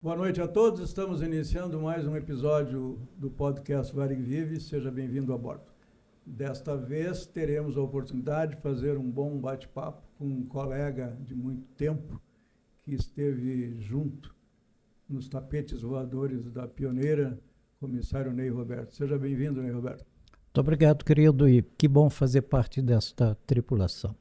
Boa noite a todos, estamos iniciando mais um episódio do podcast Varig Vive, seja bem-vindo a bordo. Desta vez teremos a oportunidade de fazer um bom bate-papo com um colega de muito tempo que esteve junto nos tapetes voadores da pioneira, comissário Ney Roberto. Seja bem-vindo, Ney Roberto. Muito obrigado, querido, e que bom fazer parte desta tripulação.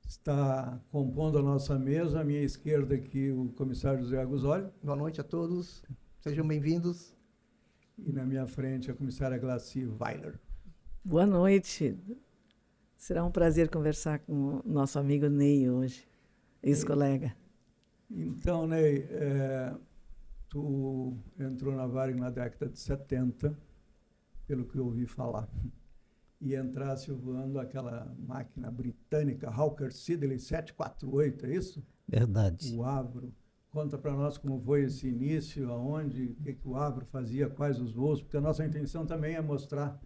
Está compondo a nossa mesa, à minha esquerda aqui, o comissário José Aguzoli. Boa noite a todos, sejam bem-vindos. E na minha frente, a comissária Glaci Weiler. Boa noite. Será um prazer conversar com o nosso amigo Ney hoje, ex-colega. Então, Ney, tu entrou na Varig na década de 70, pelo que eu ouvi falar, e entrasse voando aquela máquina britânica Hawker Siddeley 748, é isso? Verdade. O Avro. Conta para nós como foi esse início, aonde, o que o Avro fazia, quais os voos, porque a nossa intenção também é mostrar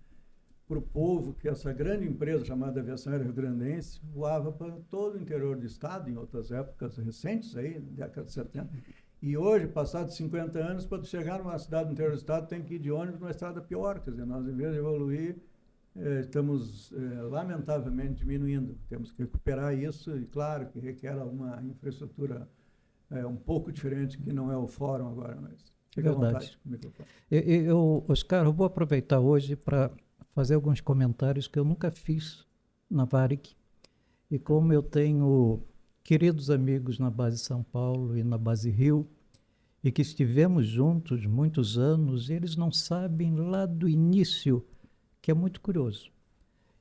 para o povo que essa grande empresa chamada Aviação Aérea Rio-Grandense voava para todo o interior do estado, em outras épocas recentes, aí, década de 70. E hoje, passados 50 anos, para chegar numa cidade do interior do estado, tem que ir de ônibus numa estrada pior. Quer dizer, nós, em vez de evoluir, estamos lamentavelmente diminuindo. Temos que recuperar isso e, claro, que requer uma infraestrutura um pouco diferente, que não é o fórum agora, mas fica à vontade com o microfone. Oscar, eu vou aproveitar hoje para fazer alguns comentários que eu nunca fiz na Varig. E como eu tenho queridos amigos na base São Paulo e na base Rio, e que estivemos juntos muitos anos, eles não sabem lá do início, que é muito curioso.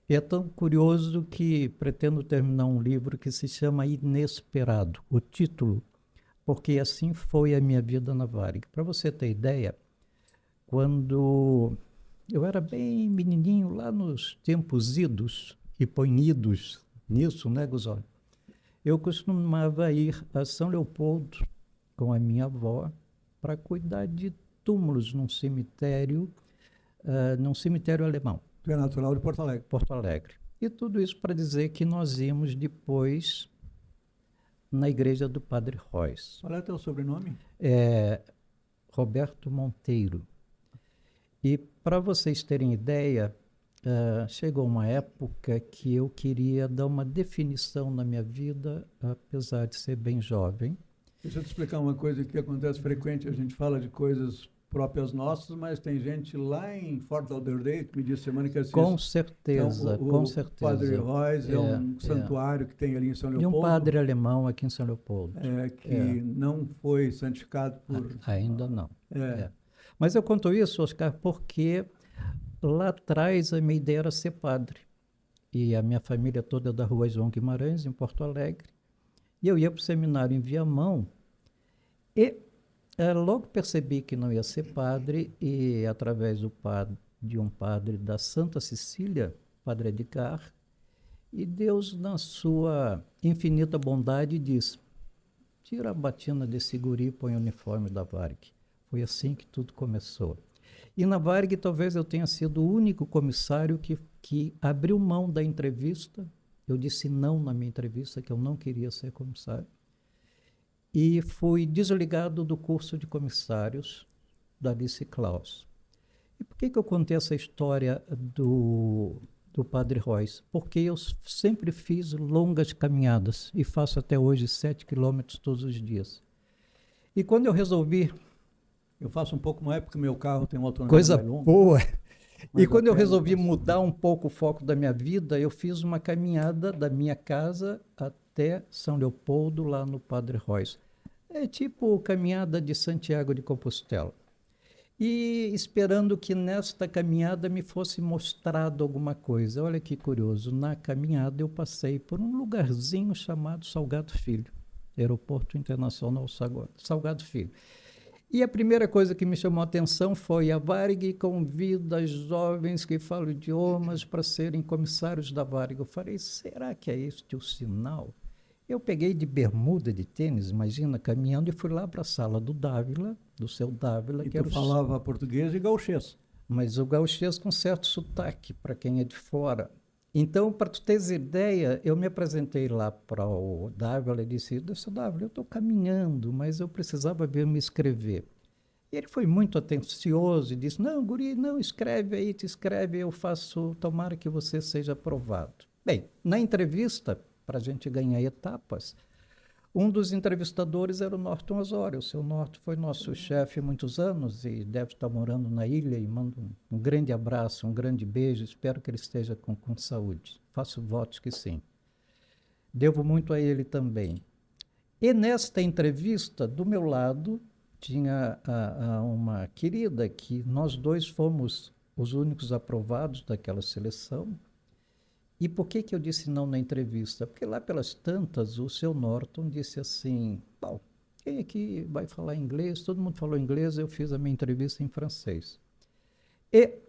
E é tão curioso que pretendo terminar um livro que se chama Inesperado, o título, porque assim foi a minha vida na Varig. Para você ter ideia, quando eu era bem menininho, lá nos tempos idos e põe-idos nisso, né, Guzoli? Eu costumava ir a São Leopoldo com a minha avó para cuidar de túmulos num cemitério alemão. Tu é natural de Porto Alegre. Porto Alegre. E tudo isso para dizer que nós íamos depois na igreja do Padre Royce. Qual é o teu sobrenome? Roberto Monteiro. E para vocês terem ideia, chegou uma época que eu queria dar uma definição na minha vida, apesar de ser bem jovem. Deixa eu te explicar uma coisa que acontece frequente. A gente fala de coisas próprias nossas, mas tem gente lá em Fort Lauderdale que me disse semana que assiste. Com certeza, então, com certeza. O Padre Royce é um santuário que tem ali em São Leopoldo. E um padre alemão aqui em São Leopoldo. Que não foi santificado por... Ainda não. Mas eu conto isso, Oscar, porque lá atrás a minha ideia era ser padre. E a minha família toda é da Rua João Guimarães, em Porto Alegre. E eu ia para o seminário em Viamão e logo percebi que não ia ser padre e através de um padre da Santa Cecília, Padre Edgar, e Deus, na sua infinita bondade, disse: tira a batina desse guri e põe o uniforme da Varig. Foi assim que tudo começou. E na Varig talvez eu tenha sido o único comissário que abriu mão da entrevista. Eu disse não na minha entrevista, que eu não queria ser comissário. E fui desligado do curso de comissários da Alice Klaus. E por que eu contei essa história do Padre Royce? Porque eu sempre fiz longas caminhadas e faço até hoje 7 quilômetros todos os dias. E quando eu resolvi... Eu faço um pouco mais porque meu carro tem uma autonomia coisa mais longa. Boa! E quando eu resolvi mudar um pouco o foco da minha vida, eu fiz uma caminhada da minha casa até São Leopoldo, lá no Padre Royce. É tipo caminhada de Santiago de Compostela. E esperando que nesta caminhada me fosse mostrado alguma coisa. Olha que curioso, na caminhada eu passei por um lugarzinho chamado Salgado Filho, Aeroporto Internacional Salgado Filho. E a primeira coisa que me chamou a atenção foi: a Varig convida jovens que falam idiomas para serem comissários da Varig. Eu falei, será que é este o sinal? Eu peguei de bermuda, de tênis, imagina, caminhando, e fui lá para a sala do Dávila, do seu Dávila. E que tu falava português e gauchês. Mas o gauchês com certo sotaque, para quem é de fora. Então, para tu teres ideia, eu me apresentei lá para o W, ele disse, W, eu estou caminhando, mas eu precisava ver me escrever. E ele foi muito atencioso e disse, não, guri, não, escreve aí, te escreve, eu faço, tomara que você seja aprovado. Bem, na entrevista, para a gente ganhar etapas, um dos entrevistadores era o Norton Osório. O seu Norton foi nosso chefe há muitos anos e deve estar morando na ilha, e mando um grande abraço, um grande beijo, espero que ele esteja com saúde. Faço votos que sim. Devo muito a ele também. E nesta entrevista, do meu lado, tinha uma querida que nós dois fomos os únicos aprovados daquela seleção. E por que eu disse não na entrevista? Porque lá pelas tantas, o seu Norton disse assim, bom, quem aqui vai falar inglês? Todo mundo falou inglês, eu fiz a minha entrevista em francês. E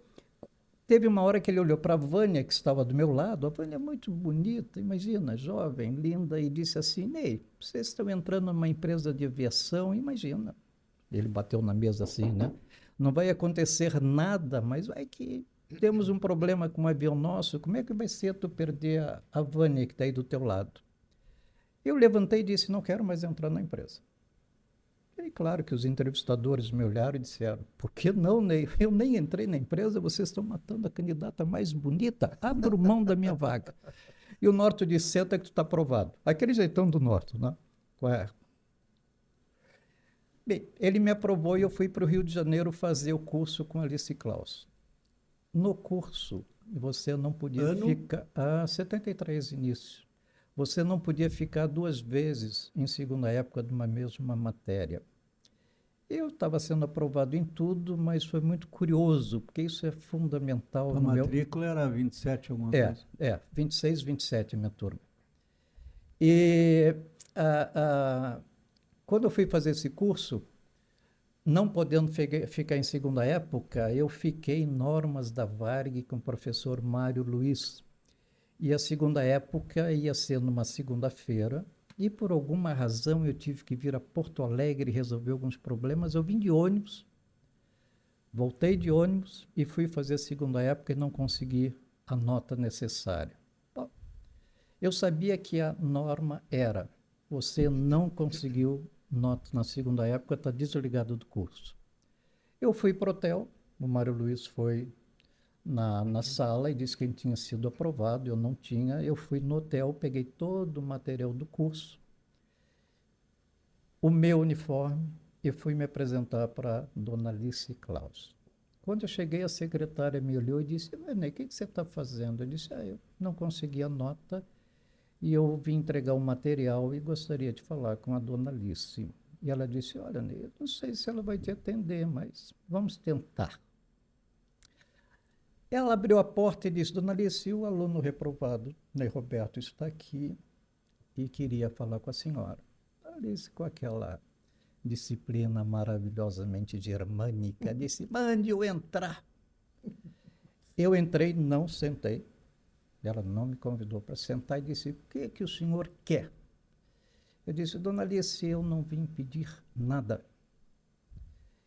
teve uma hora que ele olhou para a Vânia, que estava do meu lado, a Vânia é muito bonita, imagina, jovem, linda, e disse assim, Ney, vocês estão entrando numa empresa de aviação, imagina. Ele bateu na mesa assim, né? Não vai acontecer nada, mas vai que temos um problema com um avião nosso, como é que vai ser tu perder a Vânia que está aí do teu lado? Eu levantei e disse, não quero mais entrar na empresa. E claro que os entrevistadores me olharam e disseram, por que não, Ney? Eu nem entrei na empresa, vocês estão matando a candidata mais bonita, abro mão da minha vaga. E o Norton disse, senta que tu está aprovado. Aquele jeitão do Norton, né? Qual é? Bem, ele me aprovou e eu fui para o Rio de Janeiro fazer o curso com Alice Klaus. No curso, você não podia ficar... 73, início. Você não podia ficar 2 vezes em segunda época de uma mesma matéria. Eu estava sendo aprovado em tudo, mas foi muito curioso, porque isso é fundamental. A matrícula era 27 alguma coisa? 26, 27 a minha turma. E quando eu fui fazer esse curso, não podendo ficar em segunda época, eu fiquei em normas da Varig com o professor Mário Luiz. E a segunda época ia ser numa segunda-feira, e por alguma razão eu tive que vir a Porto Alegre resolver alguns problemas. Eu vim de ônibus, voltei de ônibus e fui fazer a segunda época e não consegui a nota necessária. Bom, eu sabia que a norma era, você não conseguiu nota na segunda época, está desligado do curso. Eu fui para o hotel, o Mário Luiz foi na sala e disse que ele tinha sido aprovado, eu não tinha. Eu fui no hotel, peguei todo o material do curso, o meu uniforme, e fui me apresentar para a dona Alice Klaus. Quando eu cheguei, a secretária me olhou e disse, Ney, o que você está fazendo? Eu disse, eu não consegui a nota e eu vim entregar o material e gostaria de falar com a dona Alice. E ela disse, olha, Ney, eu não sei se ela vai te atender, mas vamos tentar. Ela abriu a porta e disse, dona Alice, o aluno reprovado, Ney Roberto, está aqui e queria falar com a senhora. A Alice, com aquela disciplina maravilhosamente germânica, disse, mande-o entrar. Eu entrei, não sentei. Ela não me convidou para sentar e disse, o que é que o senhor quer? Eu disse, dona Alice, eu não vim pedir nada.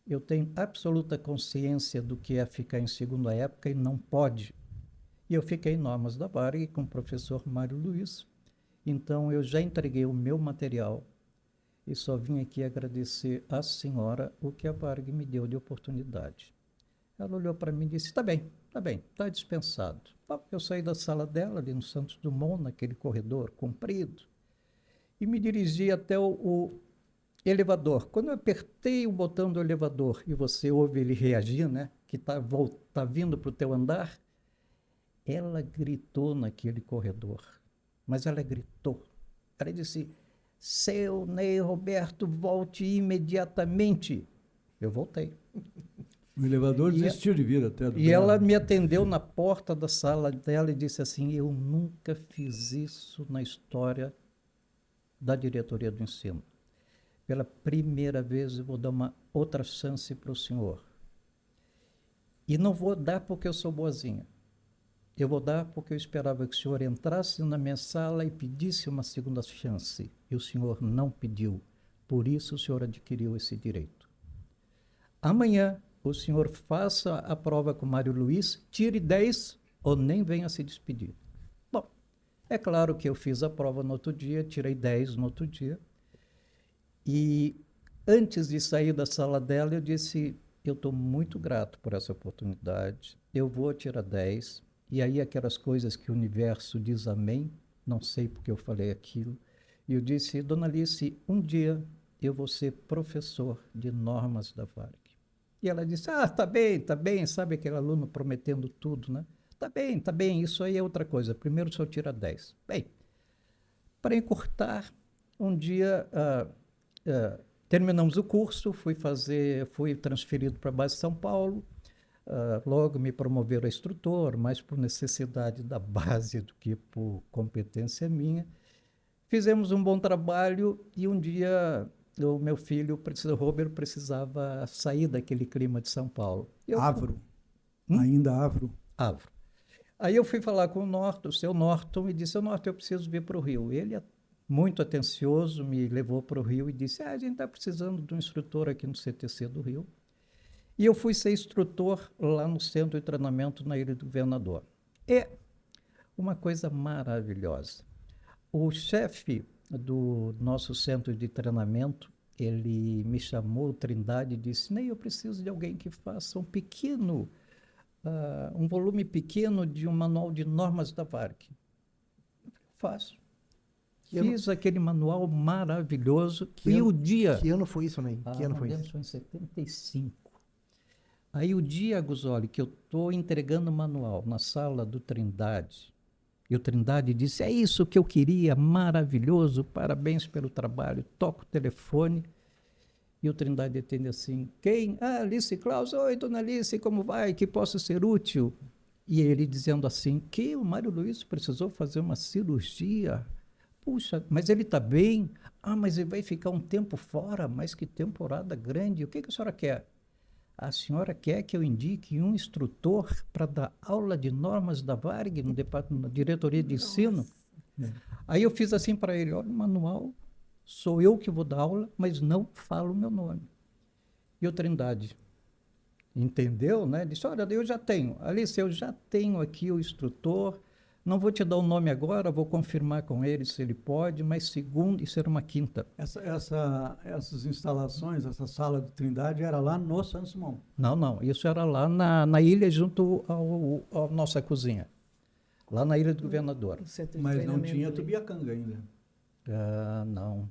Eu tenho absoluta consciência do que é ficar em segunda época e não pode. E eu fiquei em normas da Varig com o professor Mário Luiz. Então, eu já entreguei o meu material e só vim aqui agradecer à senhora o que a Varig me deu de oportunidade. Ela olhou para mim e disse, está bem, está dispensado. Eu saí da sala dela, ali no Santos Dumont, naquele corredor comprido, e me dirigi até o elevador. Quando eu apertei o botão do elevador e você ouve ele reagir, né, que tá vindo para o teu andar, ela gritou naquele corredor. Mas ela gritou. Ela disse, seu Ney Roberto, volte imediatamente. Eu voltei. O elevador desistiu de vir até. E ela me atendeu na porta da sala dela e disse assim, eu nunca fiz isso na história da diretoria do ensino. Pela primeira vez eu vou dar uma outra chance para o senhor. E não vou dar porque eu sou boazinha. Eu vou dar porque eu esperava que o senhor entrasse na minha sala e pedisse uma segunda chance. E o senhor não pediu. Por isso o senhor adquiriu esse direito. Amanhã o senhor faça a prova com o Mário Luiz, tire 10 ou nem venha se despedir. É claro que eu fiz a prova no outro dia, tirei 10 no outro dia. E antes de sair da sala dela, eu disse, eu estou muito grato por essa oportunidade, eu vou tirar 10. E aí aquelas coisas que o universo diz amém, não sei porque eu falei aquilo. E eu disse, Dona Alice, um dia eu vou ser professor de normas da Varig. E ela disse, tá bem, sabe aquele aluno prometendo tudo, né? Tá bem, isso aí é outra coisa. Primeiro o senhor tira 10. Bem, para encurtar, um dia terminamos o curso, fui transferido para a base de São Paulo, logo me promoveram a instrutor, mais por necessidade da base do que por competência minha. Fizemos um bom trabalho e um dia o meu filho, Robert, precisava sair daquele clima de São Paulo. Avro. Ainda Avro. Avro. Aí eu fui falar com o seu Norton, e disse, seu Norton, eu preciso vir para o Rio. Ele, muito atencioso, me levou para o Rio e disse, a gente está precisando de um instrutor aqui no CTC do Rio. E eu fui ser instrutor lá no centro de treinamento na Ilha do Governador. É uma coisa maravilhosa. O chefe do nosso centro de treinamento, ele me chamou, Trindade, e disse, Ney, eu preciso de alguém que faça um volume pequeno de um manual de normas da Varig. Faço. Fiz aquele manual maravilhoso. Que ano foi isso, Ney? Que ano foi isso? Foi em 75. Aí o dia, Guzoli, que eu estou entregando o manual na sala do Trindade, e o Trindade disse, é isso que eu queria, maravilhoso, parabéns pelo trabalho, toco o telefone, e o Trindade atende assim, quem? Alice Klaus, oi, dona Alice, como vai? Que posso ser útil? E ele dizendo assim, que o Mário Luiz precisou fazer uma cirurgia. Puxa, mas ele está bem? Mas ele vai ficar um tempo fora, mas que temporada grande. O que a senhora quer? A senhora quer que eu indique um instrutor para dar aula de normas da Varig no departamento, na diretoria de ensino? Aí eu fiz assim para ele, olha, o manual, sou eu que vou dar aula, mas não falo o meu nome. E o Trindade entendeu, né? Disse, olha, eu já tenho, Alice, eu já tenho aqui o instrutor, não vou te dar o nome agora, vou confirmar com ele se ele pode, mas segunda e será uma quinta. Essas instalações, essa sala do Trindade era lá no Santos Dumont? Não, isso era lá na ilha, junto à nossa cozinha. Lá na Ilha do Governador. Mas não tinha Tubiacanga ainda? Não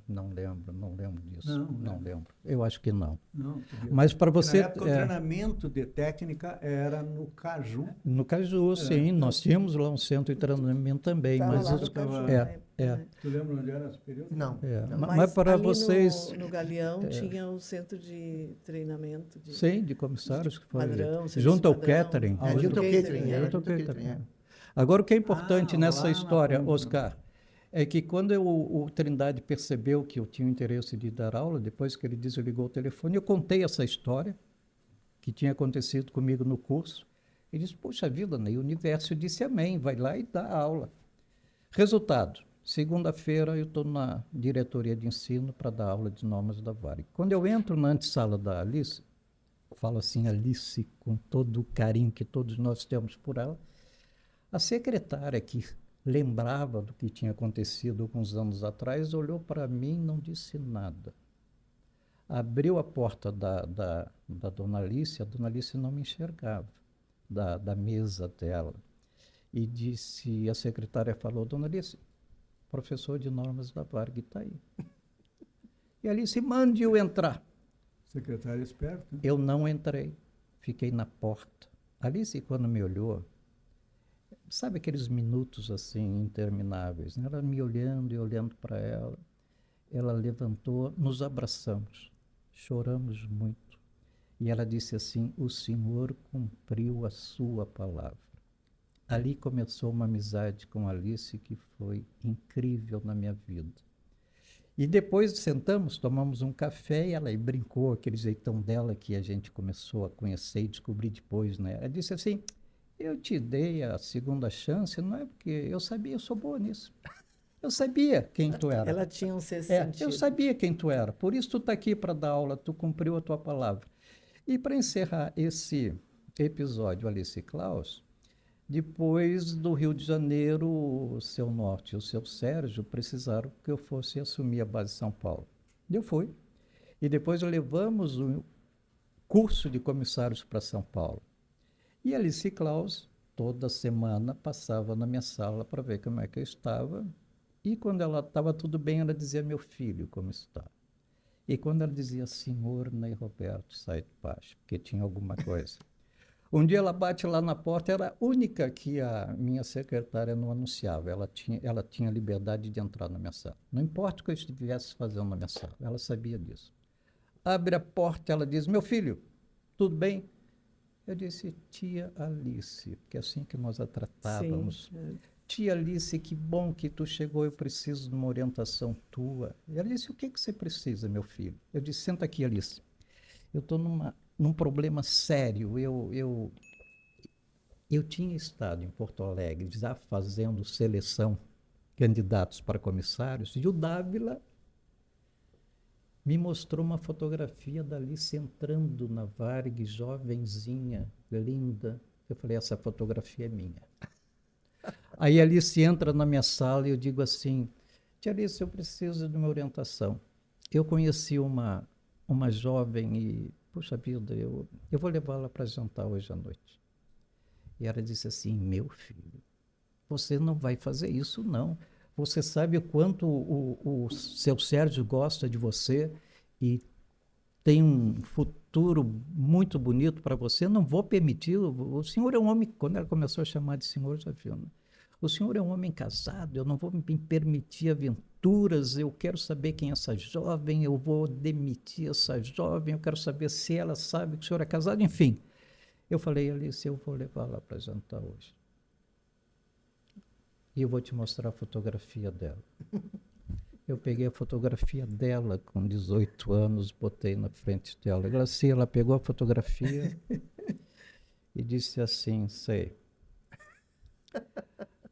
lembro disso. Não lembro. Eu acho que não. Não, mas para você... Na época, o treinamento de técnica era no Caju. No Caju, sim. Nós tínhamos lá um centro de treinamento também. Tava mas lá isso no Caju, Tu lembra onde era esse período? Não. Mas para ali vocês... No Galeão tinha um centro de treinamento. Sim, de comissários. Que foi padrão, junto ao catering. Junto ao catering. Agora, o que é importante nessa história, ponta. Oscar, é que quando o Trindade percebeu que eu tinha o interesse de dar aula, depois que ele desligou o telefone, eu contei essa história que tinha acontecido comigo no curso. Ele disse, poxa vida, Ney, o universo disse amém, vai lá e dá aula. Resultado, segunda-feira eu estou na diretoria de ensino para dar aula de normas da Varig. Quando eu entro na antessala da Alice, falo assim, Alice, com todo o carinho que todos nós temos por ela, a secretária que lembrava do que tinha acontecido alguns anos atrás, olhou para mim e não disse nada. Abriu a porta da dona Alice, a dona Alice não me enxergava, da mesa dela. E disse, a secretária falou, dona Alice, professor de normas da Varig está aí. E Alice, mande-o entrar. Secretário esperto. Né? Eu não entrei, fiquei na porta. Alice, quando me olhou, sabe aqueles minutos assim intermináveis, né? Ela me olhando e olhando para ela, ela levantou, nos abraçamos, choramos muito. E ela disse assim, o Senhor cumpriu a sua palavra. Ali começou uma amizade com Alice que foi incrível na minha vida. E depois sentamos, tomamos um café e ela brincou, aquele jeitão dela que a gente começou a conhecer e descobrir depois, né? Ela disse assim, eu te dei a segunda chance, não é porque eu sabia, eu sou boa nisso. Eu sabia quem tu era. Ela tinha um sexto sentido. Eu sabia quem tu era, por isso tu está aqui para dar aula, tu cumpriu a tua palavra. E para encerrar esse episódio, Alice Klaus, Depois do Rio de Janeiro, o seu Norte e o seu Sérgio precisaram que eu fosse assumir a base de São Paulo. E eu fui. E depois levamos o curso de comissários para São Paulo. E a Alice Klaus, toda semana, passava na minha sala para ver como é que eu estava. E quando ela estava tudo bem, ela dizia, meu filho, como está? E quando ela dizia, senhor Ney Roberto, sai de paz, porque tinha alguma coisa. Um dia ela bate lá na porta, era a única que a minha secretária não anunciava. Ela tinha liberdade de entrar na minha sala. Não importa o que eu estivesse fazendo na minha sala, ela sabia disso. Abre a porta, ela diz, meu filho, tudo bem? Eu disse, tia Alice, porque é assim que nós a tratávamos. Sim. Tia Alice, que bom que tu chegou, eu preciso de uma orientação tua. E ela disse, o que você precisa, meu filho? Eu disse, senta aqui, Alice. Eu estou num problema sério. Eu tinha estado em Porto Alegre já fazendo seleção, candidatos para comissários, e o Dávila me mostrou uma fotografia da Alice entrando na Varig, jovenzinha, linda. Eu falei, essa fotografia é minha. Aí a Alice entra na minha sala e eu digo assim, tia Alice, eu preciso de uma orientação. Eu conheci uma jovem e, puxa vida, eu vou levá-la para jantar hoje à noite. E ela disse assim, meu filho, você não vai fazer isso, não. Você sabe o quanto o seu Sérgio gosta de você e tem um futuro muito bonito para você. Não vou permitir. O senhor é um homem, quando ela começou a chamar de senhor, já viu, né? O senhor é um homem casado, eu não vou me permitir aventuras, eu quero saber quem é essa jovem, eu vou demitir essa jovem, eu quero saber se ela sabe que o senhor é casado, enfim. Eu falei, Alice, eu vou levá-la para jantar hoje. E eu vou te mostrar a fotografia dela. Eu peguei a fotografia dela com 18 anos, botei na frente dela. Ela pegou a fotografia e disse assim, sei,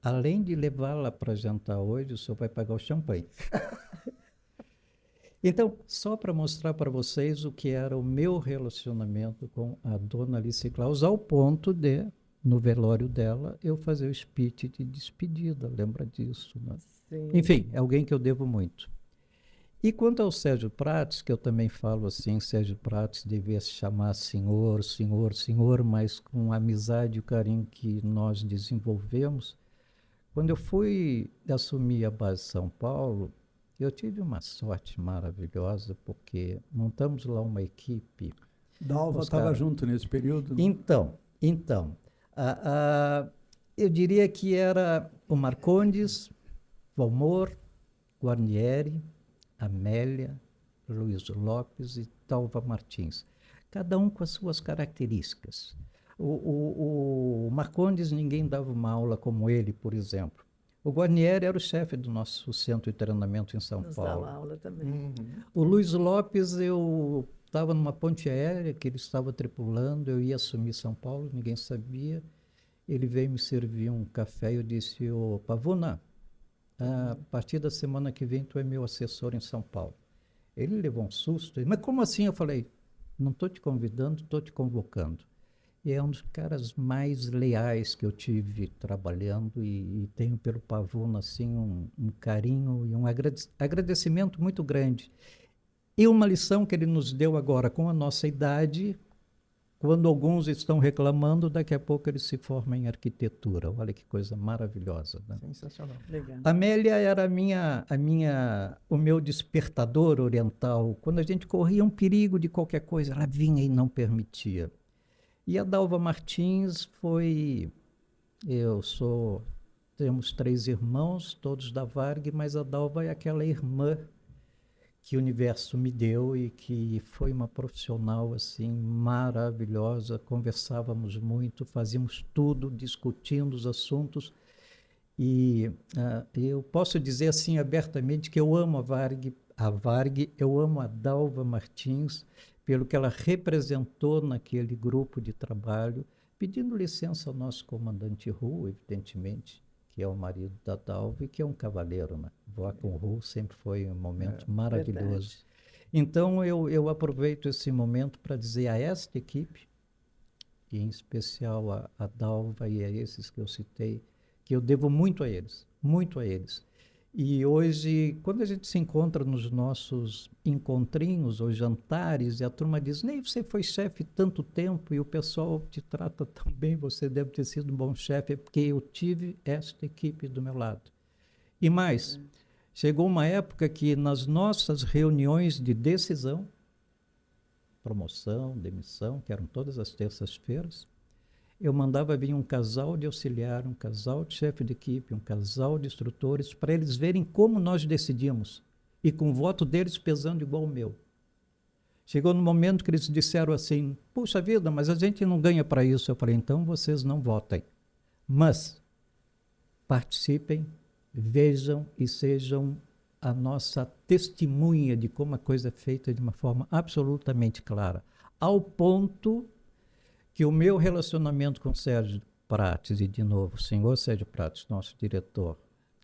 além de levá-la para jantar hoje, o senhor vai pagar o champanhe. Então, só para mostrar para vocês o que era o meu relacionamento com a dona Alice Klaus, ao ponto de, no velório dela, eu fazer o speech de despedida, lembra disso, né? Sim. Enfim, é alguém que eu devo muito. E quanto ao Sérgio Prates, que eu também falo assim, Sérgio Prates devia se chamar senhor, senhor, senhor, mas com a amizade e o carinho que nós desenvolvemos. Quando eu fui assumir a base de São Paulo, eu tive uma sorte maravilhosa, porque montamos lá uma equipe. Dalva estava junto nesse período? Então, eu diria que era o Marcondes, Valmor, Guarnieri, Amélia, Luiz Lopes e Dalva Martins, cada um com as suas características. O Marcondes, ninguém dava uma aula como ele, por exemplo. O Guarnieri era o chefe do nosso centro de treinamento em São Paulo. Dava aula também. O Luiz Lopes, eu estava numa ponte aérea que ele estava tripulando, eu ia assumir São Paulo, ninguém sabia. Ele veio me servir um café e eu disse, ô Pavuna, a partir da semana que vem tu é meu assessor em São Paulo. Ele levou um susto, mas como assim? Eu falei, não estou te convidando, estou te convocando. E é um dos caras mais leais que eu tive trabalhando e tenho pelo Pavuna assim, um carinho e um agradecimento muito grande. E uma lição que ele nos deu agora com a nossa idade, quando alguns estão reclamando, daqui a pouco ele se forma em arquitetura. Olha que coisa maravilhosa, né? Sensacional. Legal. Amélia era o meu despertador oriental. Quando a gente corria um perigo de qualquer coisa, ela vinha e não permitia. E a Dalva Martins temos 3 irmãos, todos da Varg, mas a Dalva é aquela irmã que o universo me deu e que foi uma profissional assim maravilhosa. Conversávamos muito, fazíamos tudo, discutindo os assuntos. E eu posso dizer assim abertamente que eu amo a Varg, eu amo a Dalva Martins, pelo que ela representou naquele grupo de trabalho, pedindo licença ao nosso comandante Ru, evidentemente, que é o marido da Dalva e que é um cavaleiro, né? Voar com o Ru sempre foi um momento maravilhoso. Verdade. Então, eu aproveito esse momento para dizer a esta equipe e em especial a Dalva e a esses que eu citei, que eu devo muito a eles, muito a eles. E hoje, quando a gente se encontra nos nossos encontrinhos ou jantares, e a turma diz, nem você foi chefe tanto tempo e o pessoal te trata tão bem, você deve ter sido um bom chefe, é porque eu tive esta equipe do meu lado. E mais, chegou uma época que nas nossas reuniões de decisão, promoção, demissão, que eram todas as terças-feiras, eu mandava vir um casal de auxiliar, um casal de chefe de equipe, um casal de instrutores, para eles verem como nós decidimos, e com o voto deles pesando igual o meu. Chegou no momento que eles disseram assim, puxa vida, mas a gente não ganha para isso. Eu falei, então vocês não votem, mas participem, vejam e sejam a nossa testemunha de como a coisa é feita de uma forma absolutamente clara, ao ponto que o meu relacionamento com o Sérgio Prates, e de novo, o senhor Sérgio Prates, nosso diretor,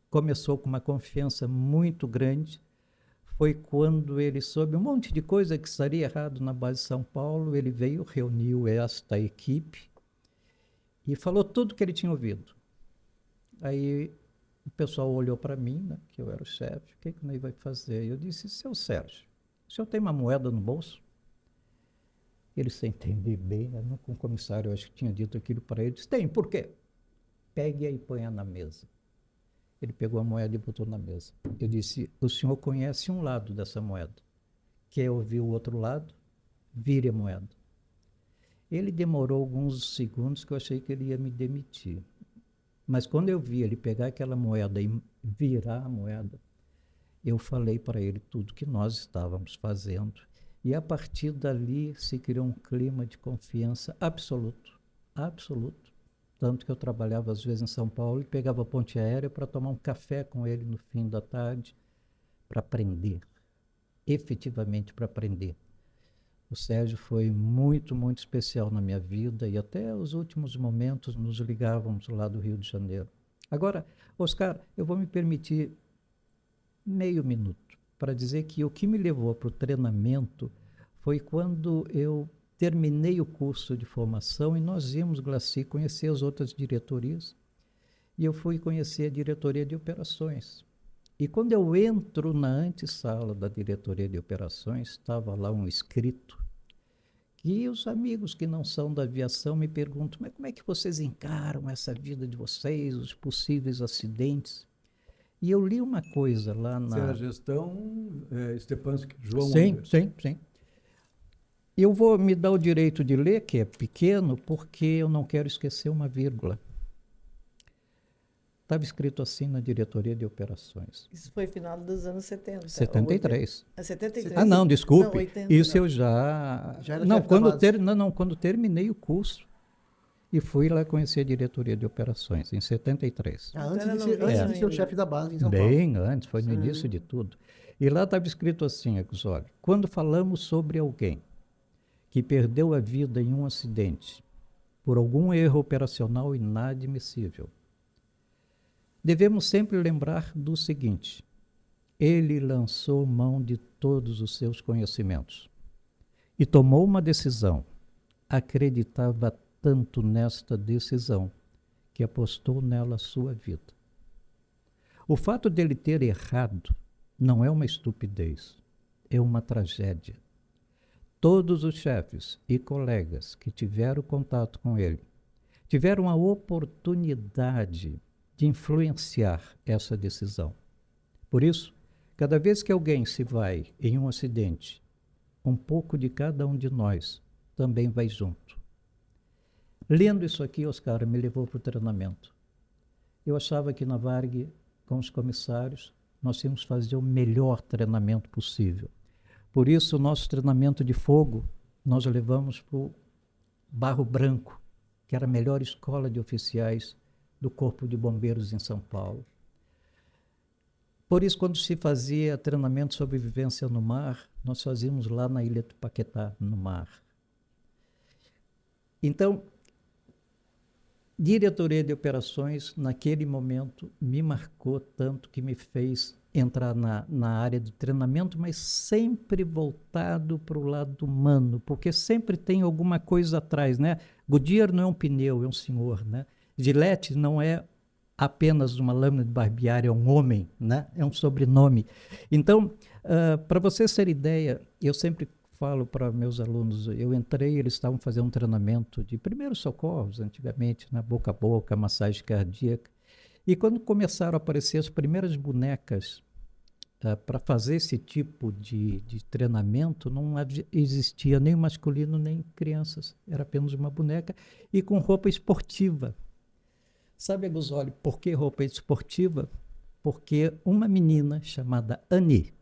começou com uma confiança muito grande. Foi quando ele soube um monte de coisa que estaria errado na base de São Paulo, ele veio, reuniu esta equipe e falou tudo que ele tinha ouvido. Aí o pessoal olhou para mim, né, que eu era o chefe, o que o Ney vai fazer? Eu disse, seu Sérgio, o senhor tem uma moeda no bolso? Ele, sem entender bem, né, com o comissário, eu acho que tinha dito aquilo para ele, disse, tem, por quê? Pegue-a e ponha na mesa. Ele pegou a moeda e botou na mesa. Eu disse, o senhor conhece um lado dessa moeda. Quer ouvir o outro lado? Vire a moeda. Ele demorou alguns segundos que eu achei que ele ia me demitir. Mas quando eu vi ele pegar aquela moeda e virar a moeda, eu falei para ele tudo que nós estávamos fazendo. E a partir dali se criou um clima de confiança absoluto, absoluto. Tanto que eu trabalhava às vezes em São Paulo e pegava a ponte aérea para tomar um café com ele no fim da tarde, para aprender, efetivamente para aprender. O Sérgio foi muito, muito especial na minha vida e até os últimos momentos nos ligávamos lá do Rio de Janeiro. Agora, Oscar, eu vou me permitir meio minuto para dizer que o que me levou para o treinamento foi quando eu terminei o curso de formação e nós íamos, Glaci, conhecer as outras diretorias e eu fui conhecer a diretoria de operações. E quando eu entro na antessala da diretoria de operações, estava lá um escrito que os amigos que não são da aviação me perguntam, mas como é que vocês encaram essa vida de vocês, os possíveis acidentes? E eu li uma coisa lá na... Será a gestão Stepanski, João Sim, Anderson. sim, sim. Eu vou me dar o direito de ler, que é pequeno, porque eu não quero esquecer uma vírgula. Estava escrito assim na diretoria de operações. Isso foi final dos anos 70. 73. 73. Ah, não, desculpe. Não, 80, isso não. eu já... Já era não, chefe da base. quando terminei o curso e fui lá conhecer a diretoria de operações, em 73. Antes Era de ser, novinho antes de ser o ainda. chefe da base em São Paulo. Bem antes, foi no início de tudo. E lá estava escrito assim, olha, quando falamos sobre alguém que perdeu a vida em um acidente por algum erro operacional inadmissível, devemos sempre lembrar do seguinte: ele lançou mão de todos os seus conhecimentos e tomou uma decisão. Acreditava tanto nesta decisão que apostou nela a sua vida. O fato dele ter errado não é uma estupidez, é uma tragédia. Todos os chefes e colegas que tiveram contato com ele tiveram a oportunidade de influenciar essa decisão. Por isso, cada vez que alguém se vai em um acidente, um pouco de cada um de nós também vai junto. Lendo isso aqui, Oscar, me levou para o treinamento. Eu achava que na Varig, com os comissários, nós íamos fazer o melhor treinamento possível. Por isso, o nosso treinamento de fogo, nós levamos para o Barro Branco, que era a melhor escola de oficiais do Corpo de Bombeiros em São Paulo. Por isso, quando se fazia treinamento de sobrevivência no mar, nós fazíamos lá na Ilha do Paquetá, no mar. Então, diretoria de operações, naquele momento, me marcou tanto que me fez entrar na área de treinamento, mas sempre voltado para o lado humano, porque sempre tem alguma coisa atrás, né? Goodyear não é um pneu, é um senhor, né? Gillette não é apenas uma lâmina de barbear, é um homem, né? É um sobrenome. Então, para vocês terem ideia, eu sempre falo para meus alunos, eu entrei, eles estavam fazendo um treinamento de primeiros socorros, antigamente, né? Boca a boca, massagem cardíaca. E quando começaram a aparecer as primeiras bonecas para fazer esse tipo de treinamento, não existia nem masculino nem crianças. Era apenas uma boneca e com roupa esportiva. Sabe, Aguzoli, por que roupa esportiva? Porque uma menina chamada Annie,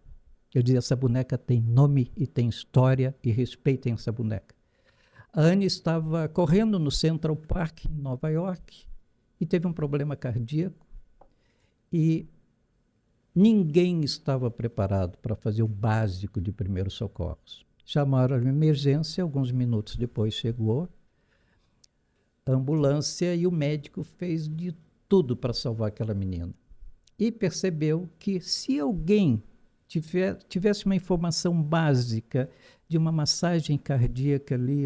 eu dizia, essa boneca tem nome e tem história, e respeitem essa boneca. A Annie estava correndo no Central Park, em Nova York, e teve um problema cardíaco, e ninguém estava preparado para fazer o básico de primeiros socorros. Chamaram a emergência, alguns minutos depois chegou a ambulância e o médico fez de tudo para salvar aquela menina. E percebeu que se alguém tivesse uma informação básica de uma massagem cardíaca ali,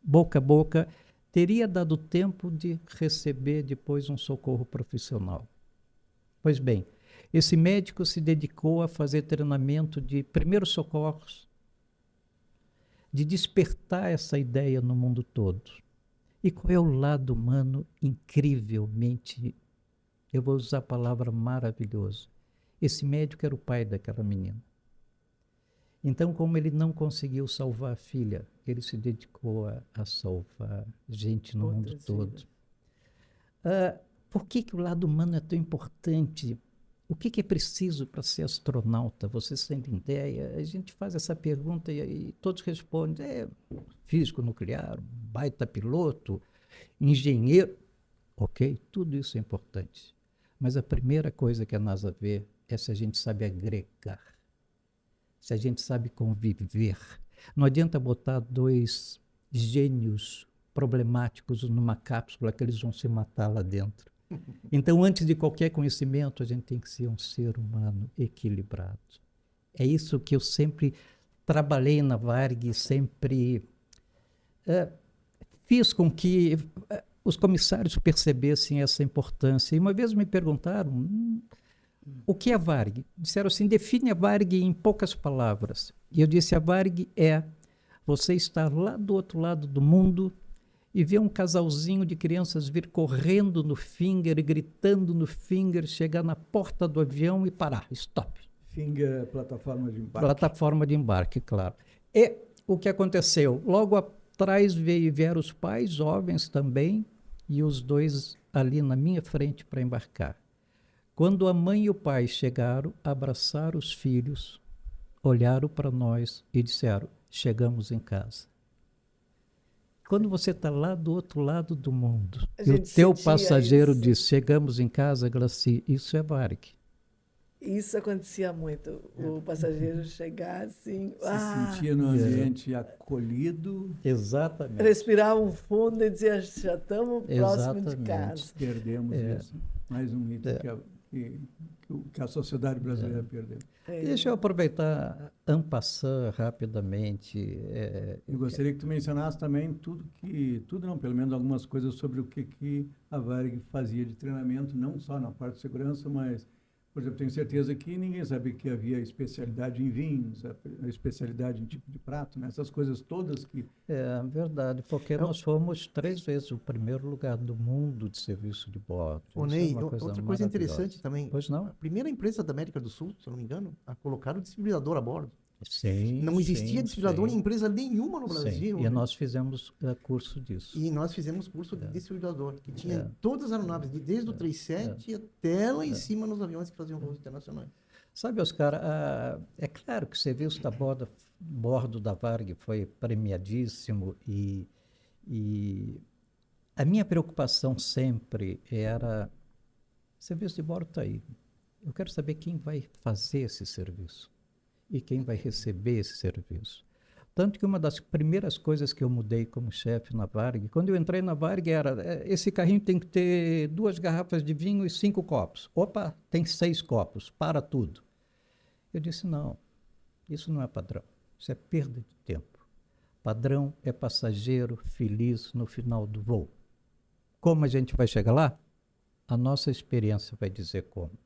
boca a boca, teria dado tempo de receber depois um socorro profissional. Pois bem, esse médico se dedicou a fazer treinamento de primeiros socorros, de despertar essa ideia no mundo todo. E qual é o lado humano incrivelmente, eu vou usar a palavra maravilhoso. Esse médico era o pai daquela menina. Então, como ele não conseguiu salvar a filha, ele se dedicou a salvar gente no mundo todo. Por que o lado humano é tão importante? O que é preciso para ser astronauta? Vocês têm ideia? A gente faz essa pergunta e todos respondem, físico nuclear, baita piloto, engenheiro. Ok, tudo isso é importante. Mas a primeira coisa que a NASA vê é se a gente sabe agregar, se a gente sabe conviver. Não adianta botar dois gênios problemáticos numa cápsula que eles vão se matar lá dentro. Então, antes de qualquer conhecimento, a gente tem que ser um ser humano equilibrado. É isso que eu sempre trabalhei na Varig, sempre fiz com que os comissários percebessem essa importância. E uma vez me perguntaram, o que é a Varig? Disseram assim, define a Varig em poucas palavras. E eu disse, a Varig é você estar lá do outro lado do mundo e ver um casalzinho de crianças vir correndo no Finger, gritando no Finger, chegar na porta do avião e parar, stop. Finger é plataforma de embarque. Plataforma de embarque, claro. E o que aconteceu? Logo atrás vieram os pais, jovens também, e os dois ali na minha frente para embarcar. Quando a mãe e o pai chegaram, abraçaram os filhos, olharam para nós e disseram, chegamos em casa. Quando você está lá do outro lado do mundo, e o teu passageiro isso. Diz, chegamos em casa, Glaci, isso é Varig. Isso acontecia muito, o passageiro chegar assim... Se sentia no ambiente acolhido. Exatamente. Respirar um fundo e dizer, já estamos próximo de casa. Perdemos isso. Mais um mito que a sociedade brasileira perdeu. Deixa eu aproveitar en passant rapidamente. Eu gostaria que tu mencionasse também tudo não, pelo menos algumas coisas sobre o que a Varig fazia de treinamento, não só na parte de segurança, mas, por exemplo, tenho certeza que ninguém sabia que havia especialidade em vinhos, a especialidade em tipo de prato, né? Essas coisas todas que... É verdade, porque nós fomos 3 vezes o primeiro lugar do mundo de serviço de bordo. Ney, outra coisa interessante também. Pois não? A primeira empresa da América do Sul, se eu não me engano, a colocar o desfibrilador a bordo. Sim, não existia desfibrilador em empresa nenhuma no Brasil. E nós fizemos curso disso. E nós fizemos curso de desfibrilador, que tinha todas as aeronaves, desde o 37 até lá em cima nos aviões que faziam voos internacionais. Sabe, Oscar, é claro que o serviço da bordo da Varig foi premiadíssimo e a minha preocupação sempre era, o serviço de bordo está aí. Eu quero saber quem vai fazer esse serviço e quem vai receber esse serviço. Tanto que uma das primeiras coisas que eu mudei como chefe na Varig, quando eu entrei na Varig, era esse carrinho tem que ter 2 garrafas de vinho e 5 copos. Opa, tem 6 copos, para tudo. Eu disse, não, isso não é padrão, isso é perda de tempo. Padrão é passageiro feliz no final do voo. Como a gente vai chegar lá? A nossa experiência vai dizer como.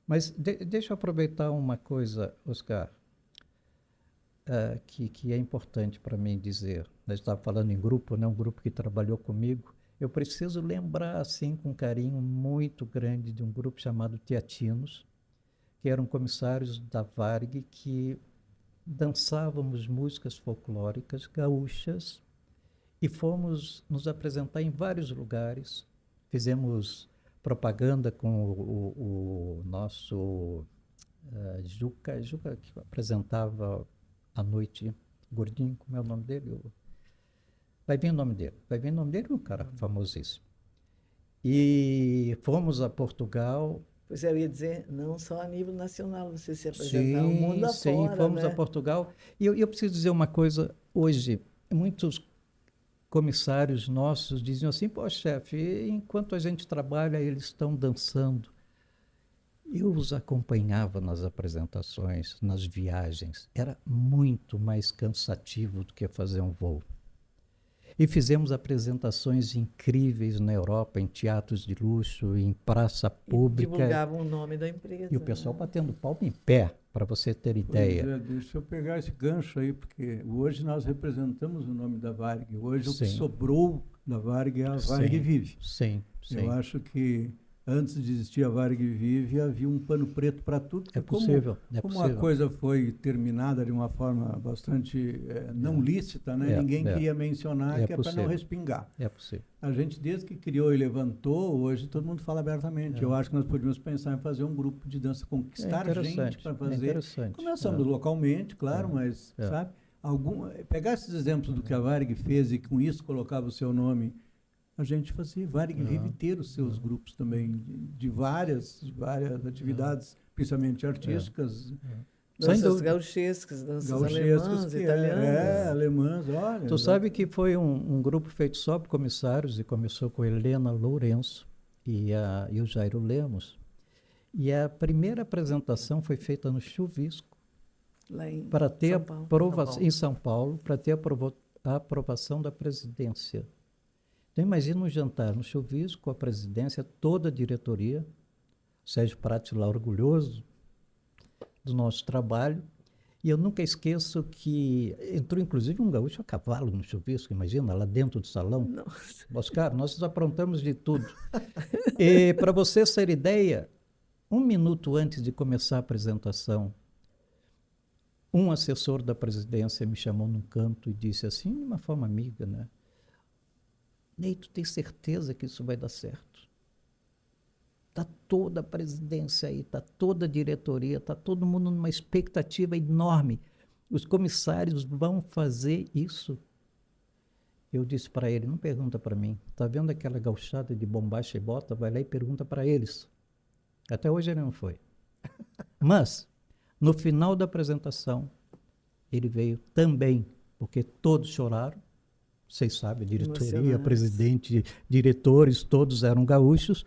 Mas deixa eu aproveitar uma coisa, Oscar, que é importante para mim dizer. Nós estávamos falando em grupo, né? Um grupo que trabalhou comigo. Eu preciso lembrar, assim, com carinho muito grande, de um grupo chamado Teatinos, que eram comissários da Varig, que dançávamos músicas folclóricas gaúchas e fomos nos apresentar em vários lugares. Fizemos propaganda com o nosso Juca, que apresentava à noite, gordinho, como é o nome dele? Vai vir o nome dele, um cara famosíssimo. E fomos a Portugal. Pois eu ia dizer, não só a nível nacional, você se apresentar ao mundo afora, sim, fomos né? a Portugal. E eu preciso dizer uma coisa, hoje, muitos comissários nossos diziam assim, pô, chefe, enquanto a gente trabalha, eles estão dançando. Eu os acompanhava nas apresentações, nas viagens. Era muito mais cansativo do que fazer um voo. E fizemos apresentações incríveis na Europa, em teatros de luxo, em praça pública. E divulgavam o nome da empresa. E o pessoal batendo palma em pé, para você ter ideia. Pois é, deixa eu pegar esse gancho aí, porque hoje nós representamos o nome da Varig. Hoje o que sobrou da Varig é a Varig Vive. Sim. Eu acho que antes de existir a Varig Vive, havia um pano preto para tudo. É possível. Como a coisa foi terminada de uma forma bastante não lícita, né? Ninguém queria mencionar, que é para não respingar. É possível. A gente, desde que criou e levantou, hoje todo mundo fala abertamente. Eu acho que nós podíamos pensar em fazer um grupo de dança, conquistar gente para fazer. Começamos localmente, claro, mas, sabe? Pegar esses exemplos do que a Varig fez e com isso colocava o seu nome. A gente fazia, Varig Vive ter os seus grupos também, de várias atividades, principalmente artísticas. Danças gauchescas, danças alemãs, italianas. Alemãs, olha. Tu sabe que foi um grupo feito só por comissários, e começou com Helena Lourenço e o Jairo Lemos. E a primeira apresentação foi feita no Chuvisco, para ter em São Paulo, para ter a aprovação da presidência. Então, imagina um jantar no Chuvisco, com a presidência, toda a diretoria, Sérgio Prati lá orgulhoso do nosso trabalho. E eu nunca esqueço que entrou, inclusive, um gaúcho a cavalo no Chuvisco, imagina, lá dentro do salão. Nossa. Oscar, nós aprontamos de tudo. E, para vocês terem ideia, 1 minuto antes de começar a apresentação, um assessor da presidência me chamou num canto e disse assim, de uma forma amiga, né? Ney, tu tem certeza que isso vai dar certo? Está toda a presidência aí, está toda a diretoria, está todo mundo numa expectativa enorme. Os comissários vão fazer isso? Eu disse para ele, não pergunta para mim. Está vendo aquela gauchada de bombacha e bota? Vai lá e pergunta para eles. Até hoje ele não foi. Mas, no final da apresentação, ele veio também, porque todos choraram. Vocês sabem, a diretoria, presidente, diretores, todos eram gaúchos,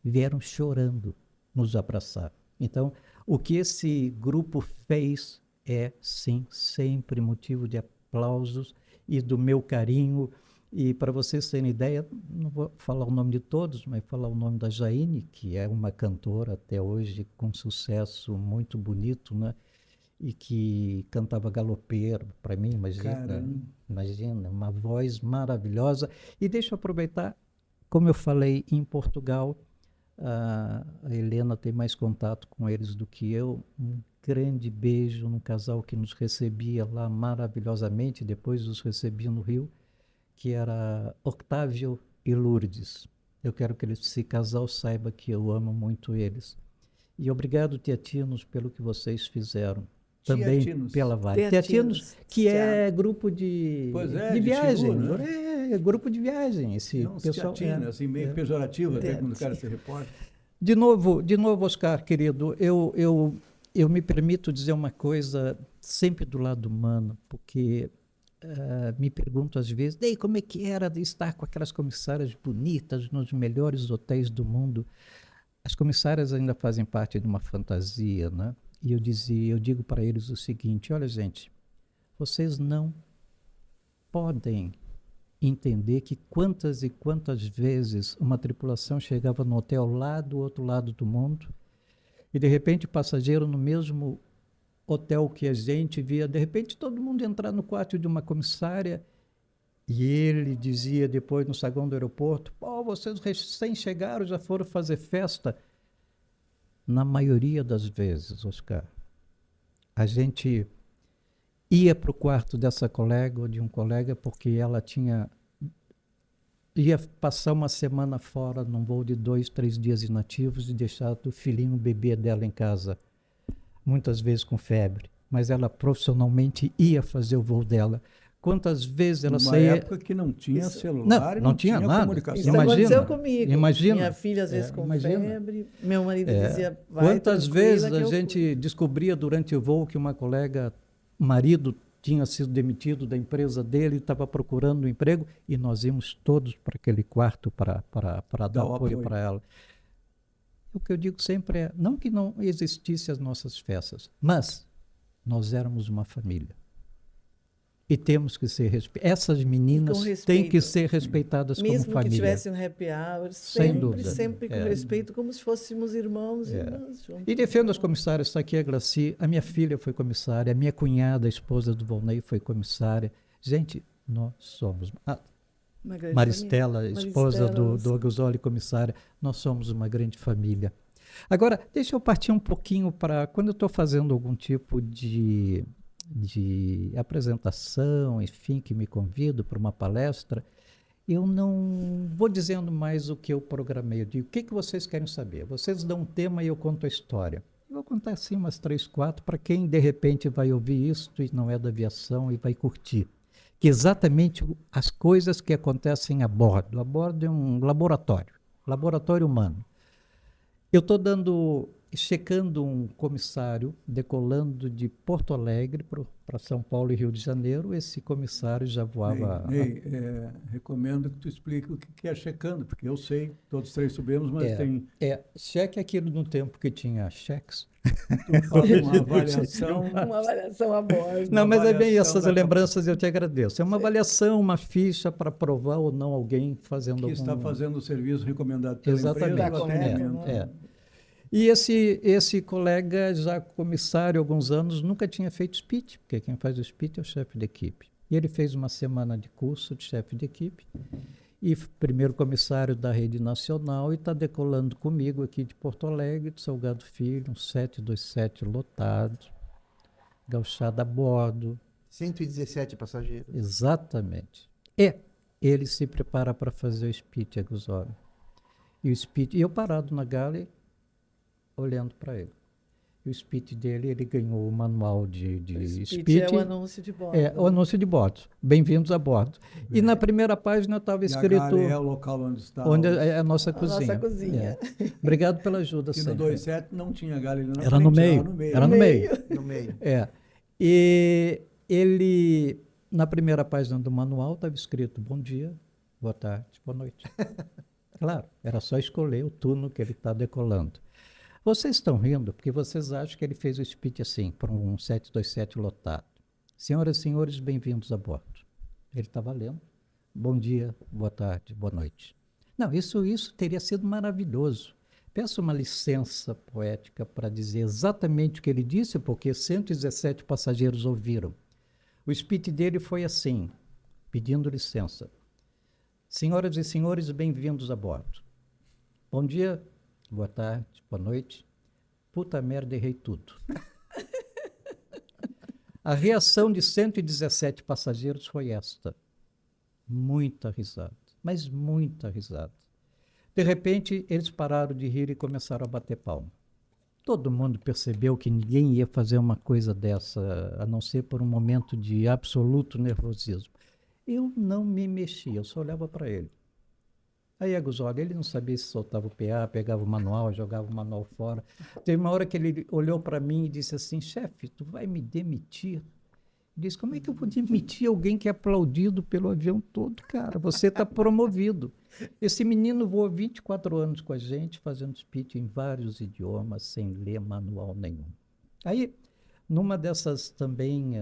vieram chorando nos abraçar. Então, o que esse grupo fez é, sim, sempre motivo de aplausos e do meu carinho. E para vocês terem ideia, não vou falar o nome de todos, mas falar o nome da Jaine, que é uma cantora até hoje com sucesso muito bonito, né? E que cantava galopeiro para mim, imagina, uma voz maravilhosa. E deixa eu aproveitar, como eu falei, em Portugal, a Helena tem mais contato com eles do que eu. Um grande beijo num casal que nos recebia lá maravilhosamente, depois os recebia no Rio, que era Octávio e Lourdes. Eu quero que esse casal saiba que eu amo muito eles. E obrigado, Teatinos, pelo que vocês fizeram. Também pela Varig. Teatinos, que é grupo de viagem. Chigu, né? É grupo de viagem. Esse pessoal assim, meio pejorativo até quando o cara se reporta. De novo, Oscar, querido, eu me permito dizer uma coisa sempre do lado humano, porque me pergunto às vezes, "Ei, como é que era de estar com aquelas comissárias bonitas nos melhores hotéis do mundo?" As comissárias ainda fazem parte de uma fantasia, né? E eu digo para eles o seguinte: olha, gente, vocês não podem entender que quantas e quantas vezes uma tripulação chegava no hotel lá do outro lado do mundo e de repente o passageiro no mesmo hotel que a gente via, de repente todo mundo entrar no quarto de uma comissária e ele dizia depois no saguão do aeroporto: "Pô, vocês recém chegaram, já foram fazer festa." Na maioria das vezes, Oscar, a gente ia para o quarto dessa colega ou de um colega porque ela ia passar uma semana fora num voo de 2, 3 dias inativos e deixar o filhinho, o bebê dela em casa, muitas vezes com febre, mas ela profissionalmente ia fazer o voo dela. Quantas vezes ela saía... Numa época que não tinha celular, não tinha nada. comunicação. Isso Imagina, aconteceu comigo. imagina. Minha filha, às vezes, com febre. Meu marido dizia, vai quantas vezes a que gente descobria durante o voo que uma colega, marido, tinha sido demitido da empresa dele, estava procurando um emprego, e nós íamos todos para aquele quarto para dar apoio para ela. O que eu digo sempre é, não que não existissem as nossas festas, mas nós éramos uma família. E temos que ser respeitadas. Essas meninas têm que ser respeitadas como família. Mesmo que tivesse um happy hour, sem dúvida. Sempre com respeito, como se fôssemos irmãos e irmãs. E defendo as comissárias. Está aqui a Glaci, a minha filha foi comissária, a minha cunhada, a esposa do Volney, foi comissária. Gente, nós somos... Maristela, esposa do Aguzoli, comissária, nós somos uma grande família. Agora, deixa eu partir um pouquinho para... Quando eu estou fazendo algum tipo de apresentação, enfim, que me convido para uma palestra, eu não vou dizendo mais o que eu programei. Eu digo, o que vocês querem saber? Vocês dão um tema e eu conto a história. Eu vou contar assim umas 3, 4, para quem de repente vai ouvir isso e não é da aviação e vai curtir. Que exatamente as coisas que acontecem a bordo. A bordo é um laboratório humano. Eu estou checando um comissário decolando de Porto Alegre para São Paulo e Rio de Janeiro. Esse comissário já voava... Ney, recomendo que tu explique o que é checando, porque eu sei, todos 3 sabemos, mas tem... Cheque aquilo no tempo que tinha cheques. Tu faz uma avaliação... Uma avaliação a bordo. Não, mas é bem essas lembranças, eu te agradeço. É uma avaliação, uma ficha para provar ou não alguém fazendo que está fazendo o serviço recomendado pela empresa. Exatamente. E esse colega, já comissário há alguns anos, nunca tinha feito speech, porque quem faz o speech é o chefe de equipe. E ele fez uma semana de curso de chefe de equipe, e primeiro comissário da rede nacional, e está decolando comigo aqui de Porto Alegre, de Salgado Filho, um 727 lotado, gauchada a bordo. 117 passageiros. Exatamente. E ele se prepara para fazer o speech, Aguzoli. E o speech, e eu parado na galley, olhando para ele. E o speech dele, ele ganhou o manual de speech. É o anúncio de bordo. É, o anúncio de bordo. Bem-vindos a bordo. E na primeira página estava escrito... é o local onde está... Onde é a nossa cozinha. Nossa cozinha. Obrigado pela ajuda, sempre. E no 27 não tinha galera na Era no meio. Era no meio. No meio. E ele, na primeira página do manual, estava escrito: bom dia, boa tarde, boa noite. Claro, era só escolher o turno que ele está decolando. Vocês estão rindo porque vocês acham que ele fez o speech assim, para um 727 lotado. Senhoras e senhores, bem-vindos a bordo. Ele estava lendo. Bom dia, boa tarde, boa noite. Não, isso teria sido maravilhoso. Peço uma licença poética para dizer exatamente o que ele disse, porque 117 passageiros ouviram. O speech dele foi assim, pedindo licença. Senhoras e senhores, bem-vindos a bordo. Bom dia, boa tarde, boa noite. Puta merda, errei tudo. A reação de 117 passageiros foi esta. Muita risada, mas muita risada. De repente, eles pararam de rir e começaram a bater palma. Todo mundo percebeu que ninguém ia fazer uma coisa dessa, a não ser por um momento de absoluto nervosismo. Eu não me mexia, eu só olhava para ele. Aí, Aguzoli, ele não sabia se soltava o PA, pegava o manual, jogava o manual fora. Teve uma hora que ele olhou para mim e disse assim, chefe, tu vai me demitir? Ele disse, como é que eu vou demitir alguém que é aplaudido pelo avião todo, cara? Você está promovido. Esse menino voou 24 anos com a gente, fazendo speech em vários idiomas, sem ler manual nenhum. Aí, numa dessas também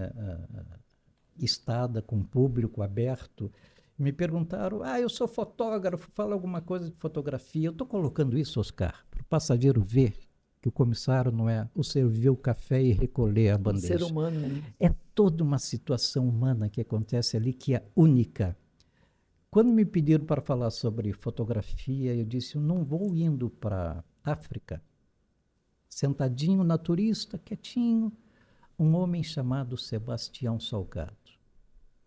estada com público aberto, me perguntaram, eu sou fotógrafo, fala alguma coisa de fotografia. Eu estou colocando isso, Oscar, para o passageiro ver que o comissário não é o servir o café e recolher a bandeja. Ser humano, né? É toda uma situação humana que acontece ali que é única. Quando me pediram para falar sobre fotografia, eu disse, eu não vou indo para a África, sentadinho na turista, quietinho, um homem chamado Sebastião Salgado,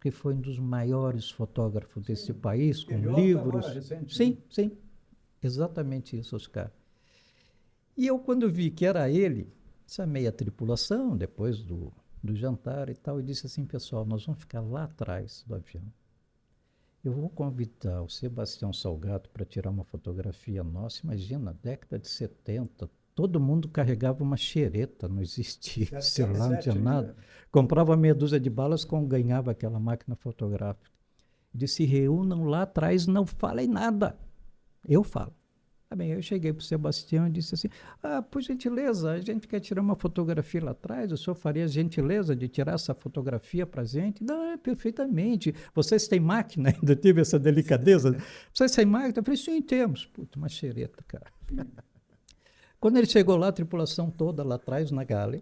que foi um dos maiores fotógrafos desse país, com livros. Sim, sim, exatamente isso, Oscar. E eu, quando vi que era ele, chamei a tripulação, depois do jantar e tal, e disse assim, pessoal, nós vamos ficar lá atrás do avião. Eu vou convidar o Sebastião Salgado para tirar uma fotografia nossa. Imagina, década de 70, todo mundo carregava uma xereta, não existia celular, não tinha nada. Comprava meia dúzia de balas quando ganhava aquela máquina fotográfica. Disse, reúnam lá atrás, não falem nada. Eu falo. Bem, eu cheguei para o Sebastião e disse assim, por gentileza, a gente quer tirar uma fotografia lá atrás, o senhor faria a gentileza de tirar essa fotografia para a gente? Não, perfeitamente. Vocês têm máquina? Ainda tive essa delicadeza. Vocês têm máquina? Eu falei, sim, temos. Puta, uma xereta, cara. Quando ele chegou lá, a tripulação toda lá atrás, na galley,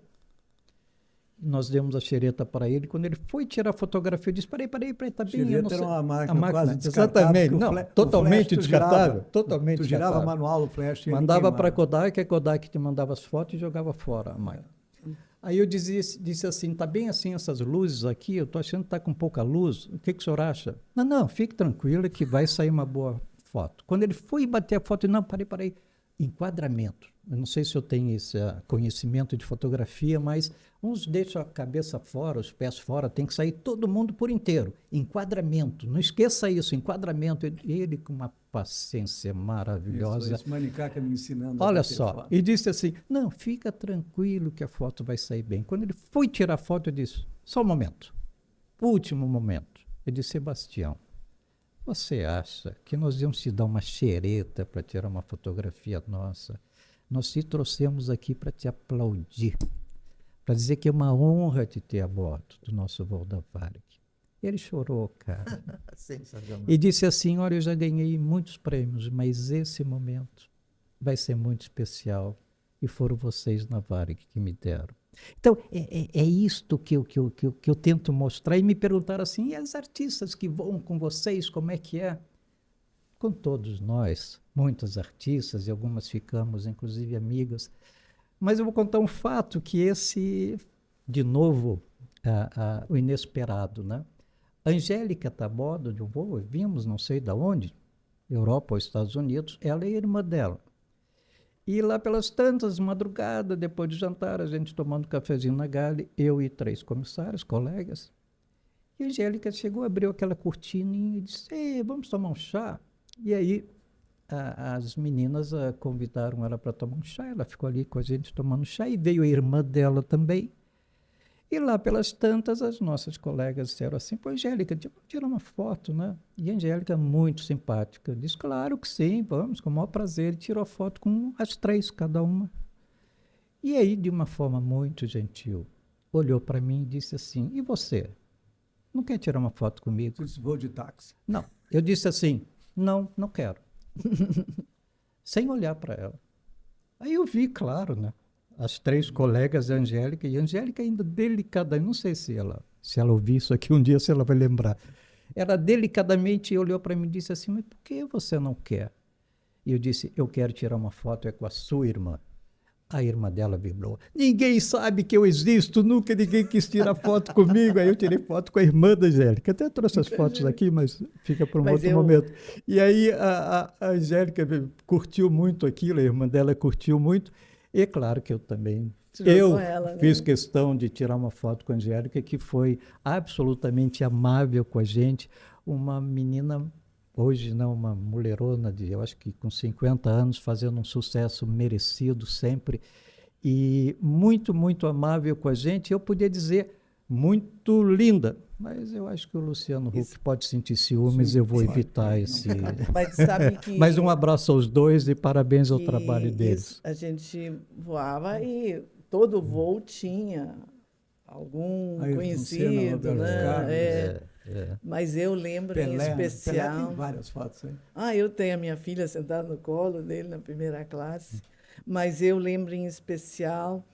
nós demos a xereta para ele. Quando ele foi tirar a fotografia, eu disse, peraí, tá bem. Xereta era uma máquina quase descartável. Exatamente, não, totalmente descartável. Totalmente tu girava manual o flash. Mandava para a Kodak te mandava as fotos e jogava fora a máquina. Aí eu disse assim, tá bem assim essas luzes aqui, eu tô achando que tá com pouca luz, o que o senhor acha? Não, fique tranquilo que vai sair uma boa foto. Quando ele foi bater a foto, não, parei. Enquadramento. Eu não sei se eu tenho esse conhecimento de fotografia, mas uns deixam a cabeça fora, os pés fora, tem que sair todo mundo por inteiro. Enquadramento. Não esqueça isso, enquadramento. Ele com uma paciência maravilhosa. Esse Manicaca me ensinando. Olha só, foto. E disse assim, não, fica tranquilo que a foto vai sair bem. Quando ele foi tirar a foto, eu disse, só um momento. Último momento. Eu disse, Sebastião, você acha que nós íamos te dar uma xereta para tirar uma fotografia nossa? Nós te trouxemos aqui para te aplaudir, para dizer que é uma honra te ter a bordo do nosso voo da Varig. Ele chorou, cara. Sensacional. E disse assim, olha, eu já ganhei muitos prêmios, mas esse momento vai ser muito especial. E foram vocês na Varig que me deram. Então, é isto que eu tento mostrar. E me perguntaram assim, e as artistas que voam com vocês, como é que é? Com todos nós, muitas artistas, e algumas ficamos, inclusive, amigas. Mas eu vou contar um fato que esse, de novo, o inesperado, né? A Angélica está a bordo de um voo, vimos não sei de onde, Europa ou Estados Unidos, ela é irmã dela. E lá pelas tantas, madrugada, depois do jantar, a gente tomando um cafezinho na galley, eu e 3 comissários, colegas. E a Angélica chegou, abriu aquela cortininha e disse, vamos tomar um chá? E aí as meninas convidaram ela para tomar um chá, ela ficou ali com a gente tomando chá, e veio a irmã dela também. E lá pelas tantas, as nossas colegas disseram assim, pô, Angélica, vamos tirar uma foto, né? E a Angélica, muito simpática, disse, claro que sim, vamos, com o maior prazer. E tirou a foto com as 3, cada uma. E aí, de uma forma muito gentil, olhou para mim e disse assim, e você? Não quer tirar uma foto comigo? Eu disse, vou de táxi. Não. Eu disse assim, não quero. Sem olhar para ela. Aí eu vi, claro, né? As 3 colegas da Angélica, e a Angélica ainda delicadamente, não sei se ela ouvir isso aqui um dia, se ela vai lembrar. Ela delicadamente olhou para mim e disse assim, mas por que você não quer? E eu disse, eu quero tirar uma foto com a sua irmã. A irmã dela vibrou. Ninguém sabe que eu existo, nunca ninguém quis tirar foto comigo. Aí eu tirei foto com a irmã da Angélica. Até trouxe as fotos aqui, mas fica para um outro momento. E aí a Angélica curtiu muito aquilo, a irmã dela curtiu muito. E é claro que eu também fiz questão de tirar uma foto com a Angélica, que foi absolutamente amável com a gente, uma menina hoje não, uma mulherona de, eu acho que com 50 anos, fazendo um sucesso merecido sempre, e muito, muito amável com a gente. Eu podia dizer muito linda, mas eu acho que o Luciano Huck pode sentir ciúmes, Sim, eu vou sim. evitar esse... Mas sabe que... Mas um abraço aos dois e parabéns ao trabalho deles. A gente voava e todo voo tinha algum Ayrton conhecido, Senna, Roberto né? Carlos. Mas eu lembro em Pelé especial... tem várias fotos, hein? Eu tenho a minha filha sentada no colo dele na primeira classe, mas eu lembro em especial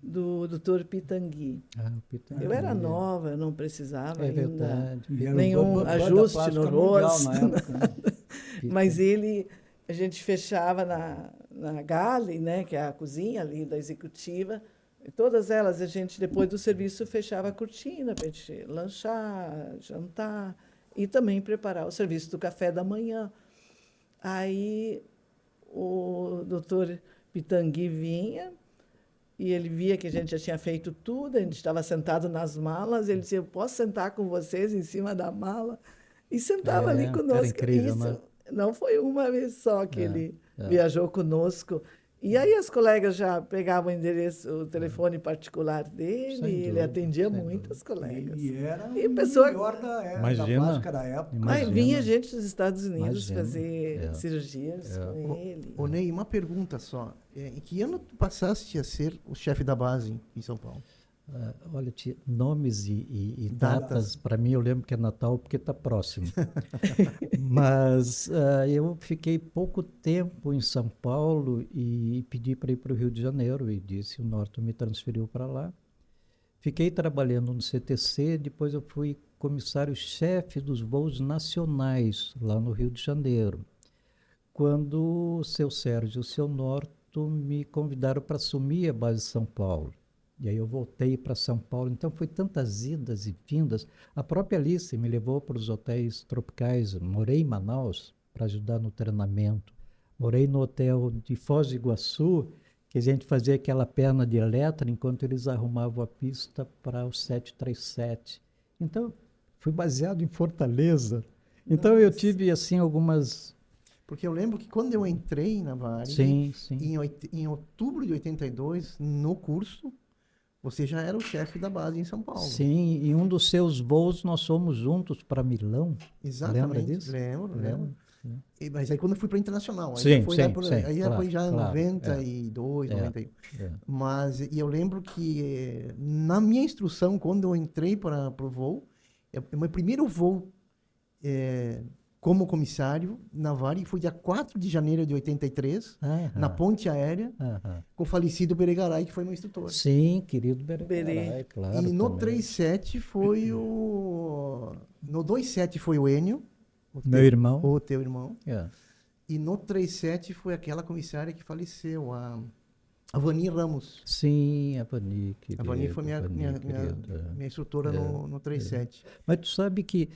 do Dr. Pitangui. O Pitangui. Eu era nova, eu não precisava ainda verdade. nenhum ajuste no rosto, na época, né? mas a gente fechava na galley, né, que é a cozinha ali da executiva, e todas elas a gente, depois do serviço, fechava a cortina para a gente lanchar, jantar e também preparar o serviço do café da manhã. Aí o doutor Pitangui vinha e ele via que a gente já tinha feito tudo, a gente estava sentado nas malas, ele dizia, eu posso sentar com vocês em cima da mala? E sentava ali conosco. Era incrível, isso, né? Não foi uma vez só que ele viajou conosco. E aí as colegas já pegavam o telefone particular dele, Sem ele dúvida, atendia sem muitas colegas. E era E o pessoa- melhor da Imagina. plástica da época. Mas Imagina. vinha gente dos Estados Unidos Imagina. fazer cirurgias com ele. Ô Ney, uma pergunta só. Em que ano tu passaste a ser o chefe da base em São Paulo? Olha, nomes e Datas. datas, para mim eu lembro que é Natal porque está próximo. Mas eu fiquei pouco tempo em São Paulo e pedi para ir para o Rio de Janeiro e disse, o Norton me transferiu para lá. Fiquei trabalhando no CTC, depois eu fui comissário-chefe dos voos nacionais lá no Rio de Janeiro. Quando o seu Sérgio e o seu Norton me convidaram para assumir a base de São Paulo. E aí eu voltei para São Paulo. Então, foi tantas idas e vindas. A própria Alice me levou para os hotéis tropicais. Morei em Manaus para ajudar no treinamento. Morei no hotel de Foz do Iguaçu, que a gente fazia aquela perna de Eletra enquanto eles arrumavam a pista para o 737. Então, fui baseado em Fortaleza. Então, eu tive, assim, algumas... Porque eu lembro que quando eu entrei na Varig, Sim. em outubro de 82, no curso, você já era o chefe da base em São Paulo. Sim, e um dos seus voos nós fomos juntos para Milão. Exatamente. Lembra disso? Lembro. Mas aí quando eu fui para internacional, aí Sim, já foi, sim, lá por, sim, aí já claro, foi já em claro, 92, 91. É. Mas e eu lembro que na minha instrução, quando eu entrei para o voo, o meu primeiro voo como comissário na Varig foi dia 4 de janeiro de 83, na ponte aérea, com o falecido Beregaray, que foi meu instrutor. Sim, querido Beregaray, claro. E no também. 37 foi o... No 27 foi o Enio. Meu irmão. O teu irmão. É. E no 37 foi aquela comissária que faleceu, a Vani Ramos. Sim, a Vani, querida. A Vani foi minha instrutora no 37. Mas tu sabe que,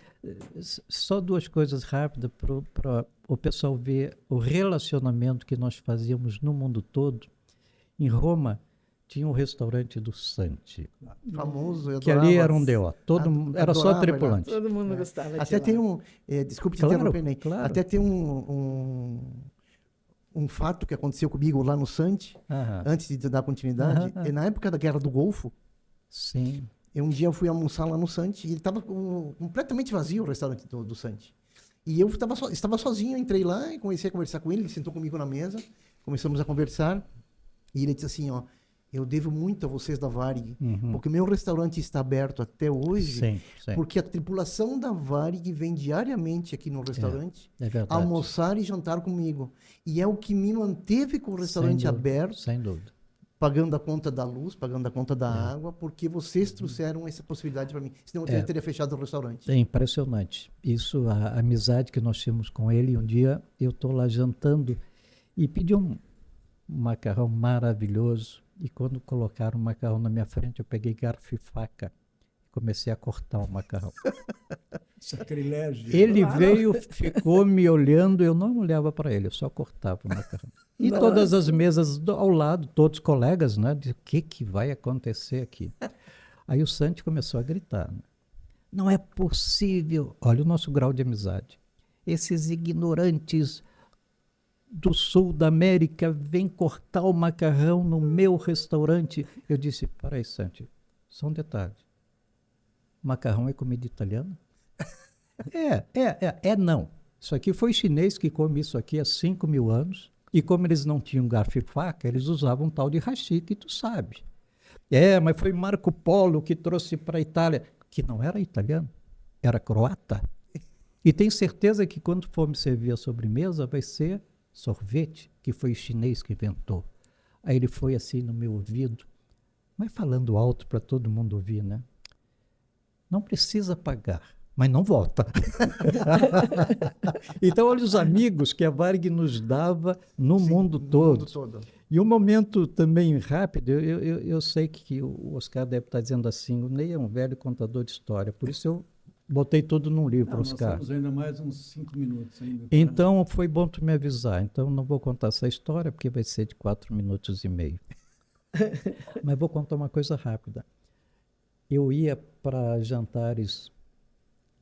só duas coisas rápidas para o pessoal ver o relacionamento que nós fazíamos no mundo todo. Em Roma, tinha um restaurante do Santi. Famoso, eu Que ali era um D.O. Era só adorava tripulante. Todo mundo gostava de Até lá. tem um... desculpe te Claro, interromper, Ney. claro. Até tem um fato que aconteceu comigo lá no Santi, antes de dar continuidade. E na época da Guerra do Golfo, Sim. um dia eu fui almoçar lá no Santi e ele estava completamente vazio, o restaurante do Santi. E eu estava sozinho, entrei lá e comecei a conversar com ele, ele sentou comigo na mesa, começamos a conversar e ele disse assim, ó, eu devo muito a vocês da Varig, porque o meu restaurante está aberto até hoje, Sim. porque a tripulação da Varig vem diariamente aqui no restaurante É verdade. almoçar e jantar comigo. E é o que me manteve com o restaurante Sem dúvida, aberto, sem dúvida. pagando a conta da luz, pagando a conta da água, porque vocês trouxeram essa possibilidade para mim. Senão eu teria fechado o restaurante. É impressionante. Isso, a amizade que nós tínhamos com ele. Um dia eu estou lá jantando e pedi um macarrão maravilhoso. E quando colocaram o macarrão na minha frente, eu peguei garfo e faca e comecei a cortar o macarrão. Sacrilégio. Ele veio, ficou me olhando, eu não olhava para ele, eu só cortava o macarrão. E todas as mesas ao lado, todos colegas, né? O que vai acontecer aqui? Aí o Santi começou a gritar. Né? Não é possível. Olha o nosso grau de amizade. esses ignorantes do sul da América vêm cortar o macarrão no meu restaurante. Eu disse, para aí, Santi, só um detalhe. Macarrão é comida italiana? Não. Isso aqui foi chinês que come isso aqui há 5.000 anos. E como eles não tinham garfo e faca, eles usavam um tal de hashi, que tu sabe. Mas foi Marco Polo que trouxe para a Itália, que não era italiano, era croata. E tenho certeza que quando for me servir a sobremesa, vai ser sorvete, que foi o chinês que inventou. Aí ele foi assim no meu ouvido, mas falando alto para todo mundo ouvir, né? Não precisa pagar, mas não volta. Então, olha os amigos que a Varig nos dava no mundo todo. E um momento também rápido, eu sei que o Oscar deve estar dizendo assim, o Ney é um velho contador de história, por isso eu botei tudo num livro, Oscar. Nós temos ainda mais uns 5 minutos ainda. Então, foi bom tu me avisar. Então, não vou contar essa história, porque vai ser de 4 minutos e meio. Mas vou contar uma coisa rápida. Eu ia para jantares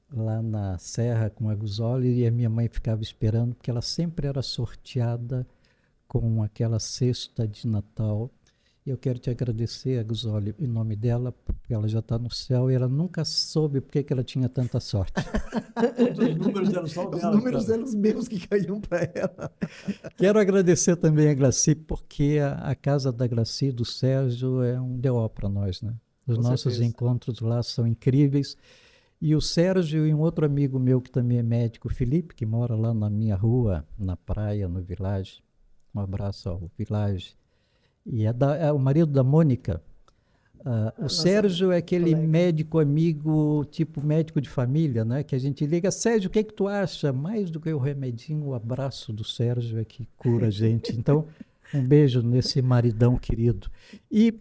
lá na Serra com a Gusoli e a minha mãe ficava esperando, porque ela sempre era sorteada com aquela cesta de Natal. E eu quero te agradecer, a Gusoli, em nome dela, porque ela já está no céu e ela nunca soube por que ela tinha tanta sorte. Os números eram só dela. Os números eram os meus que caíam para ela. Quero agradecer também a Glaci, porque a casa da Glaci, do Sérgio, é um DO para nós, né? Os nossos encontros lá são incríveis. E o Sérgio e um outro amigo meu que também é médico, Felipe, que mora lá na minha rua, na praia, no Village. Um abraço ao Village. E é o marido da Mônica. O Sérgio é aquele colega. Médico amigo, tipo médico de família, né? Que a gente liga, Sérgio, o que é que tu acha? Mais do que o remedinho, o abraço do Sérgio é que cura a gente. Então, um beijo nesse maridão querido. E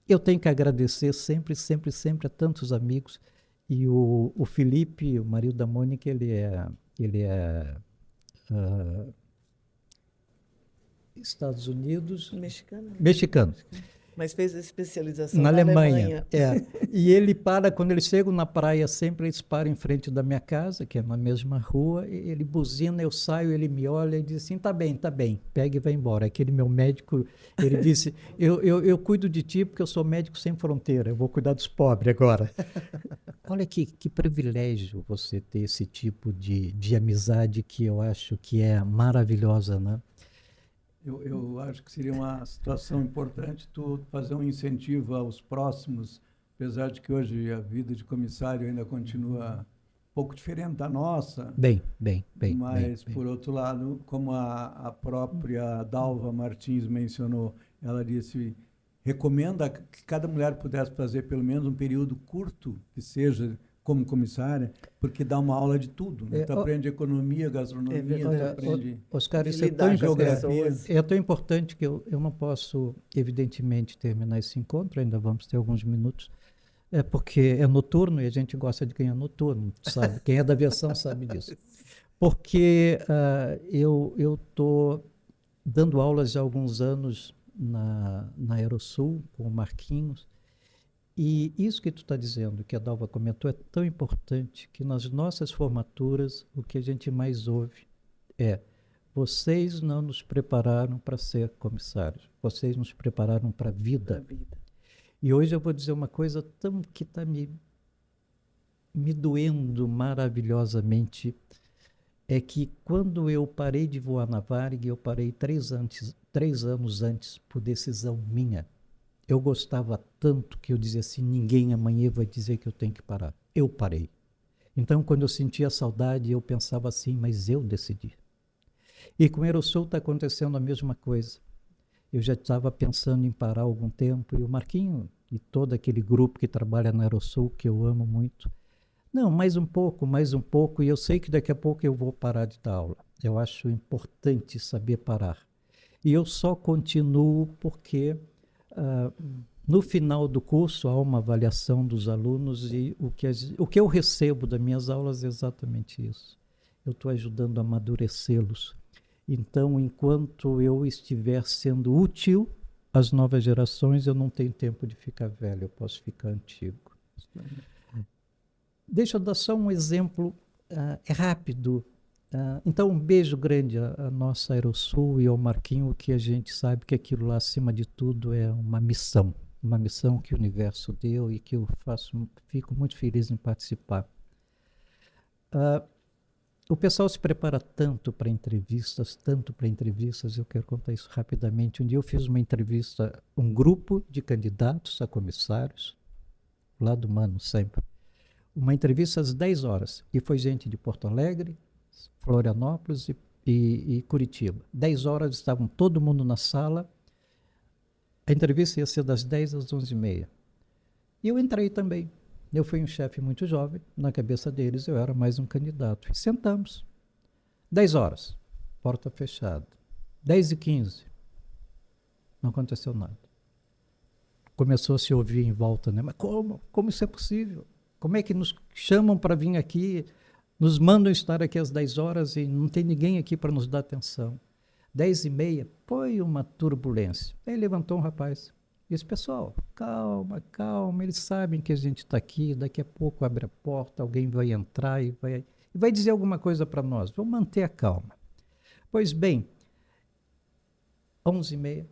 eu tenho que agradecer sempre, sempre, sempre a tantos amigos. E o Felipe, o marido da Mônica, ele é Estados Unidos... Mexicano. Mas fez a especialização na Alemanha. E ele para, quando eles chegam na praia, sempre eles param em frente da minha casa, que é na mesma rua, ele buzina, eu saio, ele me olha e diz assim, tá bem, pega e vai embora. Aquele meu médico, ele disse, eu cuido de ti porque eu sou médico sem fronteira, eu vou cuidar dos pobres agora. Olha que privilégio você ter esse tipo de amizade que eu acho que é maravilhosa, né? Eu acho que seria uma situação importante tu fazer um incentivo aos próximos, apesar de que hoje a vida de comissário ainda continua um pouco diferente da nossa. Bem. Mas, por outro lado, como a própria Dalva Martins mencionou, ela disse, recomenda que cada mulher pudesse fazer pelo menos um período curto, que seja como comissária, porque dá uma aula de tudo. Né? Tu aprende economia, gastronomia, tu aprende... Oscar, isso é tão importante que eu não posso, evidentemente, terminar esse encontro, ainda vamos ter alguns minutos, porque é noturno e a gente gosta de ganhar noturno, sabe? Quem é da aviação sabe disso. Porque eu estou dando aulas há alguns anos na Aerosul, com o Marquinhos, e isso que tu está dizendo, que a Dalva comentou, é tão importante que nas nossas formaturas o que a gente mais ouve é vocês não nos prepararam para ser comissários, vocês nos prepararam para a vida. E hoje eu vou dizer uma coisa que está me doendo maravilhosamente, é que quando eu parei de voar na Varig, eu parei 3 anos antes por decisão minha. Eu gostava tanto que eu dizia assim, ninguém amanhã vai dizer que eu tenho que parar. Eu parei. Então, quando eu sentia saudade, eu pensava assim, mas eu decidi. E com o Aerosul está acontecendo a mesma coisa. Eu já estava pensando em parar há algum tempo, e o Marquinho e todo aquele grupo que trabalha na Aerosul, que eu amo muito, não, mais um pouco, e eu sei que daqui a pouco eu vou parar de dar aula. Eu acho importante saber parar. E eu só continuo porque... no final do curso há uma avaliação dos alunos e o que eu recebo das minhas aulas é exatamente isso. Eu estou ajudando a amadurecê-los. Então, enquanto eu estiver sendo útil às novas gerações, eu não tenho tempo de ficar velho, eu posso ficar antigo. Deixa eu dar só um exemplo rápido Então, um beijo grande à nossa Aerosul e ao Marquinho, que a gente sabe que aquilo lá, acima de tudo, é uma missão que o universo deu e que eu fico muito feliz em participar. O pessoal se prepara tanto para entrevistas, eu quero contar isso rapidamente. Um dia eu fiz uma entrevista, um grupo de candidatos a comissários, lá do Mano sempre, uma entrevista às 10 horas, e foi gente de Porto Alegre, Florianópolis e Curitiba. 10 horas estavam todo mundo na sala, a entrevista ia ser das 10 às 11h30. E eu entrei também. Eu fui um chefe muito jovem, na cabeça deles eu era mais um candidato. E sentamos. 10 horas, porta fechada. 10h15, não aconteceu nada. Começou a se ouvir em volta, né? Mas como? Como isso é possível? Como é que nos chamam para vir aqui, nos mandam estar aqui às 10 horas e não tem ninguém aqui para nos dar atenção? 10h30, foi uma turbulência. Aí levantou um rapaz. Disse, pessoal, calma, calma, eles sabem que a gente está aqui, daqui a pouco abre a porta, alguém vai entrar e vai dizer alguma coisa para nós. Vamos manter a calma. Pois bem, 11h30,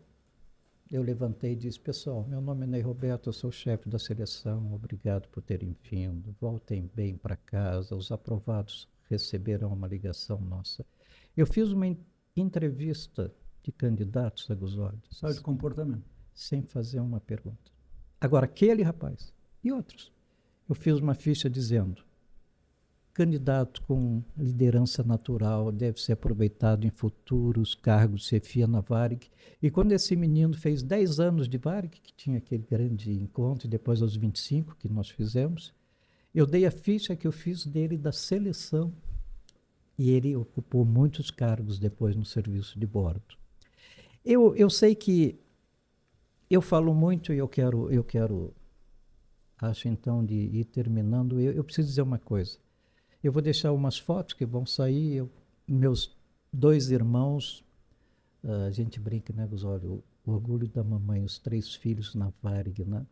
eu levantei e disse, pessoal, meu nome é Ney Roberto, eu sou o chefe da seleção, obrigado por terem vindo, voltem bem para casa, os aprovados receberão uma ligação nossa. Eu fiz uma entrevista de candidatos a Gusoli. Só de comportamento. Sem fazer uma pergunta. Agora, aquele rapaz e outros, eu fiz uma ficha dizendo, candidato com liderança natural deve ser aproveitado em futuros cargos de chefia na Varig. E quando esse menino fez 10 anos de Varig, que tinha aquele grande encontro, e depois aos 25 que nós fizemos, eu dei a ficha que eu fiz dele da seleção. E ele ocupou muitos cargos depois no serviço de bordo. Eu sei que eu falo muito e eu quero, acho então de ir terminando. Eu preciso dizer uma coisa. Eu vou deixar umas fotos que vão sair. Meus 2 irmãos, a gente brinca, né, Gusoli, o orgulho da mamãe, os 3 filhos na Varig, né?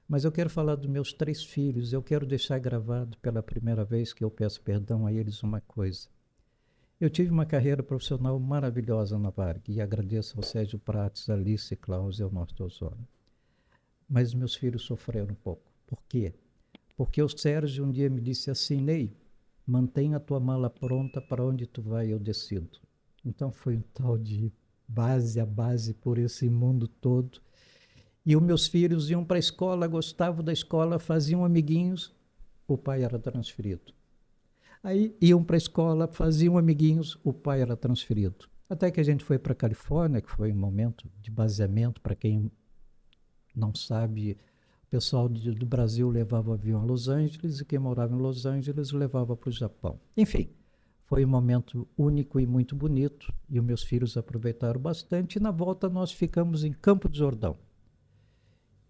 Mas eu quero falar dos meus 3 filhos. Eu quero deixar gravado pela primeira vez que eu peço perdão a eles uma coisa. Eu tive uma carreira profissional maravilhosa na Varig e agradeço ao Sérgio Prates, Alice, Klaus e ao Norte Osório. Mas meus filhos sofreram um pouco. Por quê? Porque o Sérgio um dia me disse assim, Ney, mantenha a tua mala pronta, para onde tu vai eu decido. Então foi um tal de base a base por esse mundo todo. E os meus filhos iam para a escola, gostavam da escola, faziam amiguinhos, o pai era transferido. Aí iam para a escola, faziam amiguinhos, o pai era transferido. Até que a gente foi para a Califórnia, que foi um momento de baseamento, para quem não sabe, o pessoal do Brasil levava o avião a Los Angeles e quem morava em Los Angeles levava para o Japão. Enfim, foi um momento único e muito bonito e os meus filhos aproveitaram bastante e na volta nós ficamos em Campo do Jordão.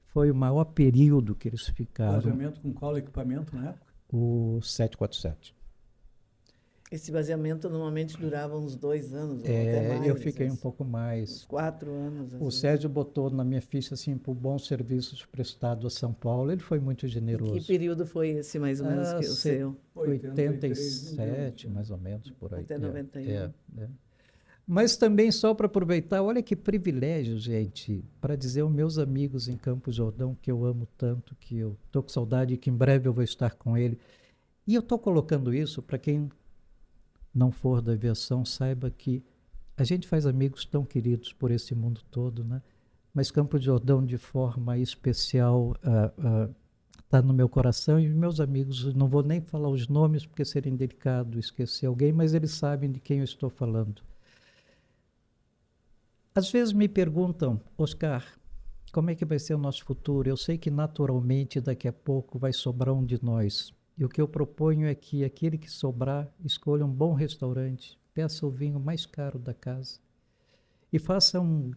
Foi o maior período que eles ficaram. Baseamento com qual equipamento na época? O 747. Esse baseamento normalmente durava uns 2 anos, ou até mais. Eu fiquei um pouco mais. Uns 4 anos. O Sérgio botou na minha ficha assim, por bons serviços prestados a São Paulo. Ele foi muito generoso. E que período foi esse, mais ou menos, que o seu? 87, mais ou menos, por aí. Até 91. Mas também, só para aproveitar, olha que privilégio, gente, para dizer aos meus amigos em Campos Jordão, que eu amo tanto, que eu estou com saudade e que em breve eu vou estar com ele. E eu estou colocando isso para quem não for da aviação, saiba que a gente faz amigos tão queridos por esse mundo todo, né? Mas Campos Jordão, de forma especial, está no meu coração e meus amigos, não vou nem falar os nomes porque seria indelicado esquecer alguém, mas eles sabem de quem eu estou falando. Às vezes me perguntam, Oscar, como é que vai ser o nosso futuro? Eu sei que naturalmente daqui a pouco vai sobrar um de nós. E o que eu proponho é que aquele que sobrar, escolha um bom restaurante, peça o vinho mais caro da casa e faça um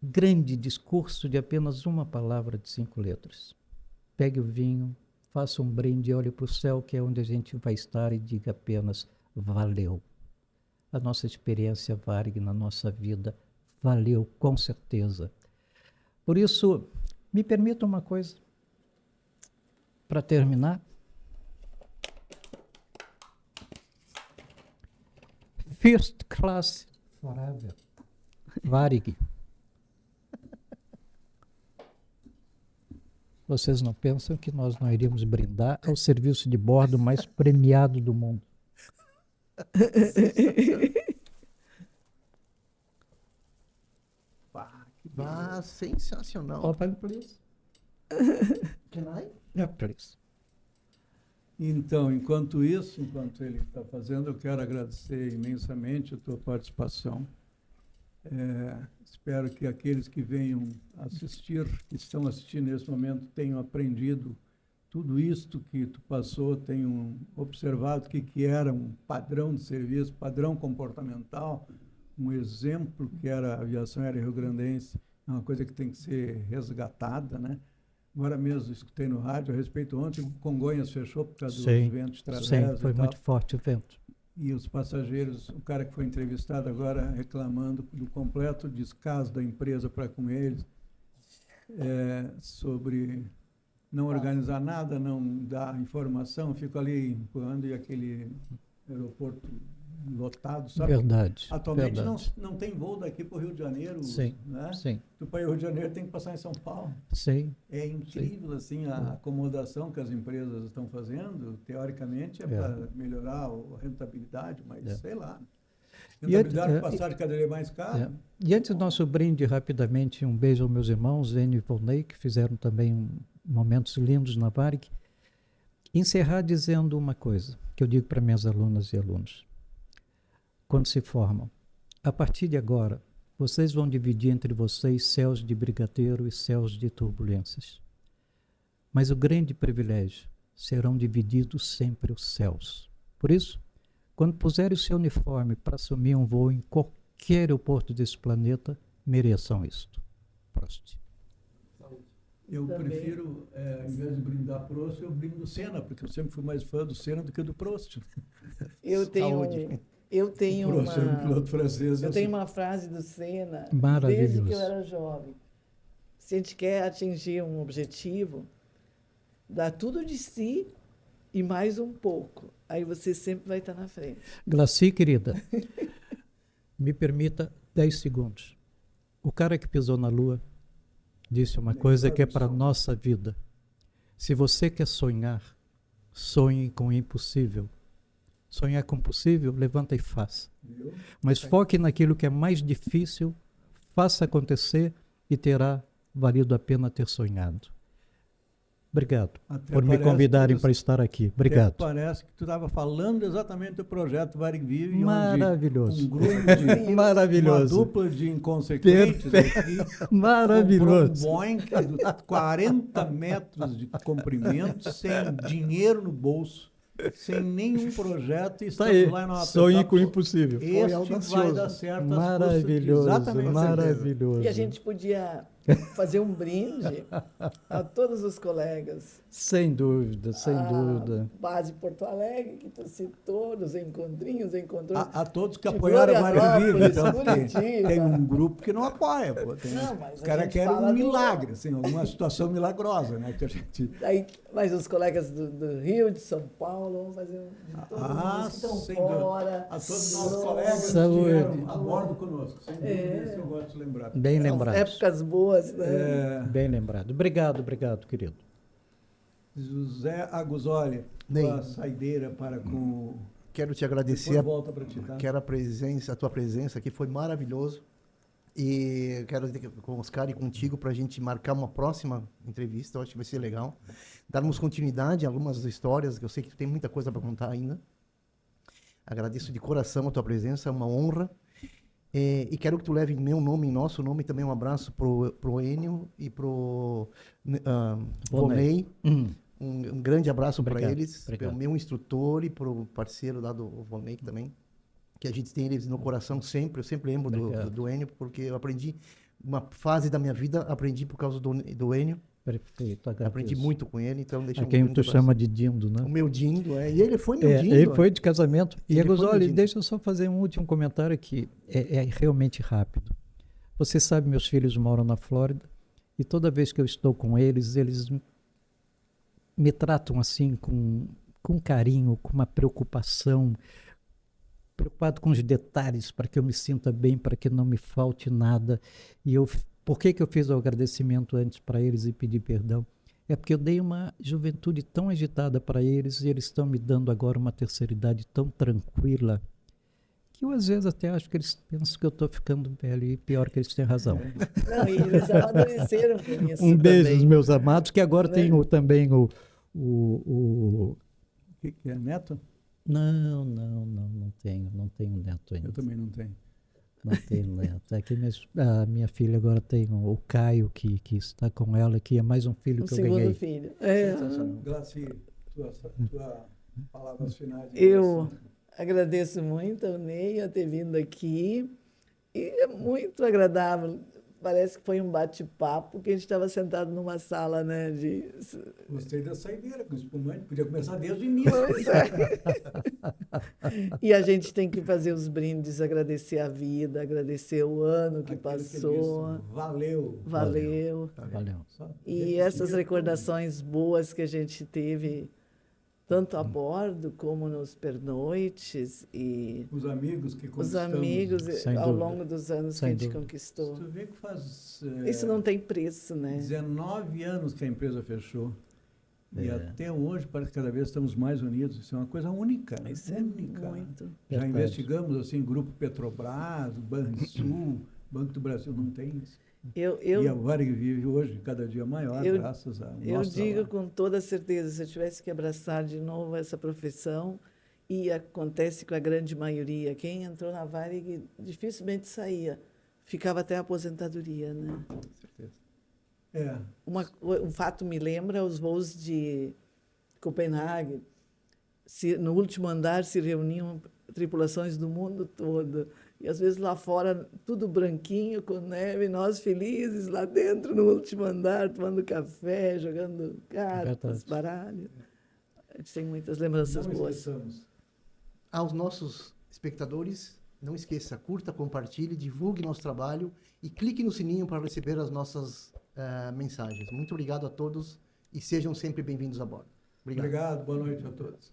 grande discurso de apenas uma palavra de 5 letras. Pegue o vinho, faça um brinde, olhe para o céu, que é onde a gente vai estar, e diga apenas, valeu. A nossa experiência Varig na nossa vida valeu, com certeza. Por isso, me permita uma coisa, para terminar. First class forever. Varig. Vocês não pensam que nós não iríamos brindar ao serviço de bordo mais premiado do mundo? Ah, sensacional. Open, please. Can I? Yeah, please. Então, enquanto ele está fazendo, eu quero agradecer imensamente a tua participação. Espero que aqueles que venham assistir, que estão assistindo nesse momento, tenham aprendido tudo isto que tu passou, tenham observado o que era um padrão de serviço, padrão comportamental, um exemplo que era a aviação aérea rio-grandense, é uma coisa que tem que ser resgatada, né? Agora mesmo escutei no rádio a respeito ontem, Congonhas fechou por causa dos ventos de travessa. Sim, foi muito forte o vento. E os passageiros, o cara que foi entrevistado agora reclamando do completo descaso da empresa para com eles, sobre não organizar nada, não dar informação, fico ali empurrando e aquele aeroporto lotado, sabe? Verdade. Atualmente verdade. Não tem voo daqui para o Rio de Janeiro, Sim, né? sim, Tu para ir ao Rio de Janeiro tem que passar em São Paulo. sim. É incrível assim a acomodação que as empresas estão fazendo. Teoricamente é para melhorar a rentabilidade, mas sei lá. Rentabilidade para passar de cadeira mais caro. E antes do nosso brinde, rapidamente, um beijo aos meus irmãos, Enio e Volney, que fizeram também momentos lindos na Varig. Encerrar dizendo uma coisa, que eu digo para minhas alunas e alunos. Quando se formam, a partir de agora, vocês vão dividir entre vocês céus de brigadeiro e céus de turbulências. Mas o grande privilégio serão divididos sempre os céus. Por isso, quando puserem o seu uniforme para assumir um voo em qualquer aeroporto desse planeta, mereçam isto. Prost. Eu prefiro, em vez de brindar Prost, eu brindo Senna, porque eu sempre fui mais fã do Senna do que do Prost. Eu tenho Prost era um piloto francês. Eu tenho uma frase do Senna, maravilhoso, desde que eu era jovem. Se a gente quer atingir um objetivo, dá tudo de si e mais um pouco. Aí você sempre vai estar na frente. Glaci, querida, me permita 10 segundos. O cara que pisou na Lua disse uma coisa que é para a nossa vida. Se você quer sonhar, sonhe com o impossível. Sonhar com o possível, levanta e faça. Mas foque naquilo que é mais difícil, faça acontecer e terá valido a pena ter sonhado. Obrigado por me convidarem para estar aqui. Obrigado. Parece que tu estava falando exatamente do projeto Varig Vive. Maravilhoso. Onde um grupo de, maravilhoso. Uma dupla de inconsequentes aqui, maravilhoso. Um Boeing de 40 metros de comprimento, sem dinheiro no bolso, sem nenhum projeto, e estamos aí. lá na Sonhe com o impossível. Este vai dar certo. Maravilhoso. Exatamente. Maravilhoso. E a gente podia fazer um brinde a todos os colegas. Sem dúvida, sem dúvida. Base Porto Alegre, que tu citou, nos encontrinhos, encontrou. A todos que apoiaram a Varig Vive. Então, tem um grupo que não apoia. Pô. Os caras querem um milagre, assim, alguma situação milagrosa, né? Que a gente... Mas os colegas do Rio, de São Paulo, vão fazer de todos os que estão fora. A todos os nossos colegas que Saúde. estiveram a bordo conosco. Sem dúvida, isso eu gosto de lembrar. Bem lembrado. Épocas boas, né? Bem lembrado. Obrigado, querido. José Aguzoli, tua saideira para com... Quero te agradecer. Volta para ti, tá? Quero a tua presença aqui, foi maravilhoso. E quero dizer com o Oscar e contigo para a gente marcar uma próxima entrevista, eu acho que vai ser legal. Darmos continuidade a algumas histórias, que eu sei que tu tem muita coisa para contar ainda. Agradeço de coração a tua presença, é uma honra. E quero que tu leve em meu nome, em nosso nome, também um abraço pro Enio e pro Volney. Um grande abraço para eles, para o meu instrutor e para o parceiro lá do Volney também, que a gente tem eles no coração sempre. Eu sempre lembro do Enio, porque eu aprendi, uma fase da minha vida, aprendi por causa do Enio. Perfeito, aprendi muito com ele, então deixa quem tu chama de Dindo, né? O meu Dindo, e ele foi meu Dindo. Ele foi de casamento. E Aguzoli, deixa eu só fazer um último comentário aqui, é realmente rápido. Você sabe, meus filhos moram na Flórida, e toda vez que eu estou com eles me tratam assim com carinho, com uma preocupação, preocupado com os detalhes para que eu me sinta bem, para que não me falte nada. E por que eu fiz o agradecimento antes para eles e pedir perdão? É porque eu dei uma juventude tão agitada para eles e eles estão me dando agora uma terceira idade tão tranquila que eu às vezes até acho que eles pensam que eu estou ficando velho e pior que eles têm razão. Não, e eles amadureceram com isso Um beijo também. aos meus amados, que agora Né? tem também o O que é neto? Não tenho neto ainda. Eu também não tenho. Não tenho neto. Aqui a minha filha agora tem o Caio, que está com ela, que é mais um filho Um que eu segundo ganhei. filho. Glaci, tua palavras finais. Eu agradeço muito ao Ney a ter vindo aqui. E é muito agradável. Parece que foi um bate-papo, que a gente estava sentado numa sala, né? Gostei da saideira com espumante. Podia começar desde o início. Pois é. E a gente tem que fazer os brindes, agradecer a vida, agradecer o ano que Aquele passou. disse, valeu. Valeu. Valeu. Só E repetir essas tudo. recordações boas que a gente teve, tanto a bordo como nos pernoites e Os amigos que os conquistamos. amigos Sem ao dúvida. longo dos anos que Sem a gente dúvida. conquistou. Tu vê que faz Isso não tem preço, né? 19 anos que a empresa fechou. E É. até hoje parece que cada vez estamos mais unidos. Isso é uma coisa única. Né? Isso é única. muito. Já Verdade. investigamos assim, Grupo Petrobras, Banrisul, Banco do Brasil, não tem isso. Eu, E a Varig vive hoje cada dia maior, eu- graças a eu nosso digo trabalho. com toda certeza, se eu tivesse que abraçar de novo essa profissão, e acontece com a grande maioria, quem entrou na Varig dificilmente saía, ficava até a aposentadoria, né? Com certeza. É, Um fato me lembra os voos de Copenhague. No último andar se reuniam tripulações do mundo todo. E às vezes lá fora, tudo branquinho, com neve, nós felizes lá dentro, no último andar, tomando café, jogando cartas, Verdade. baralho. A gente tem muitas lembranças não boas. esqueçamos. Aos nossos espectadores, não esqueça, curta, compartilhe, divulgue nosso trabalho e clique no sininho para receber as nossas mensagens. Muito obrigado a todos e sejam sempre bem-vindos a bordo. Obrigado. Obrigado, boa noite a todos.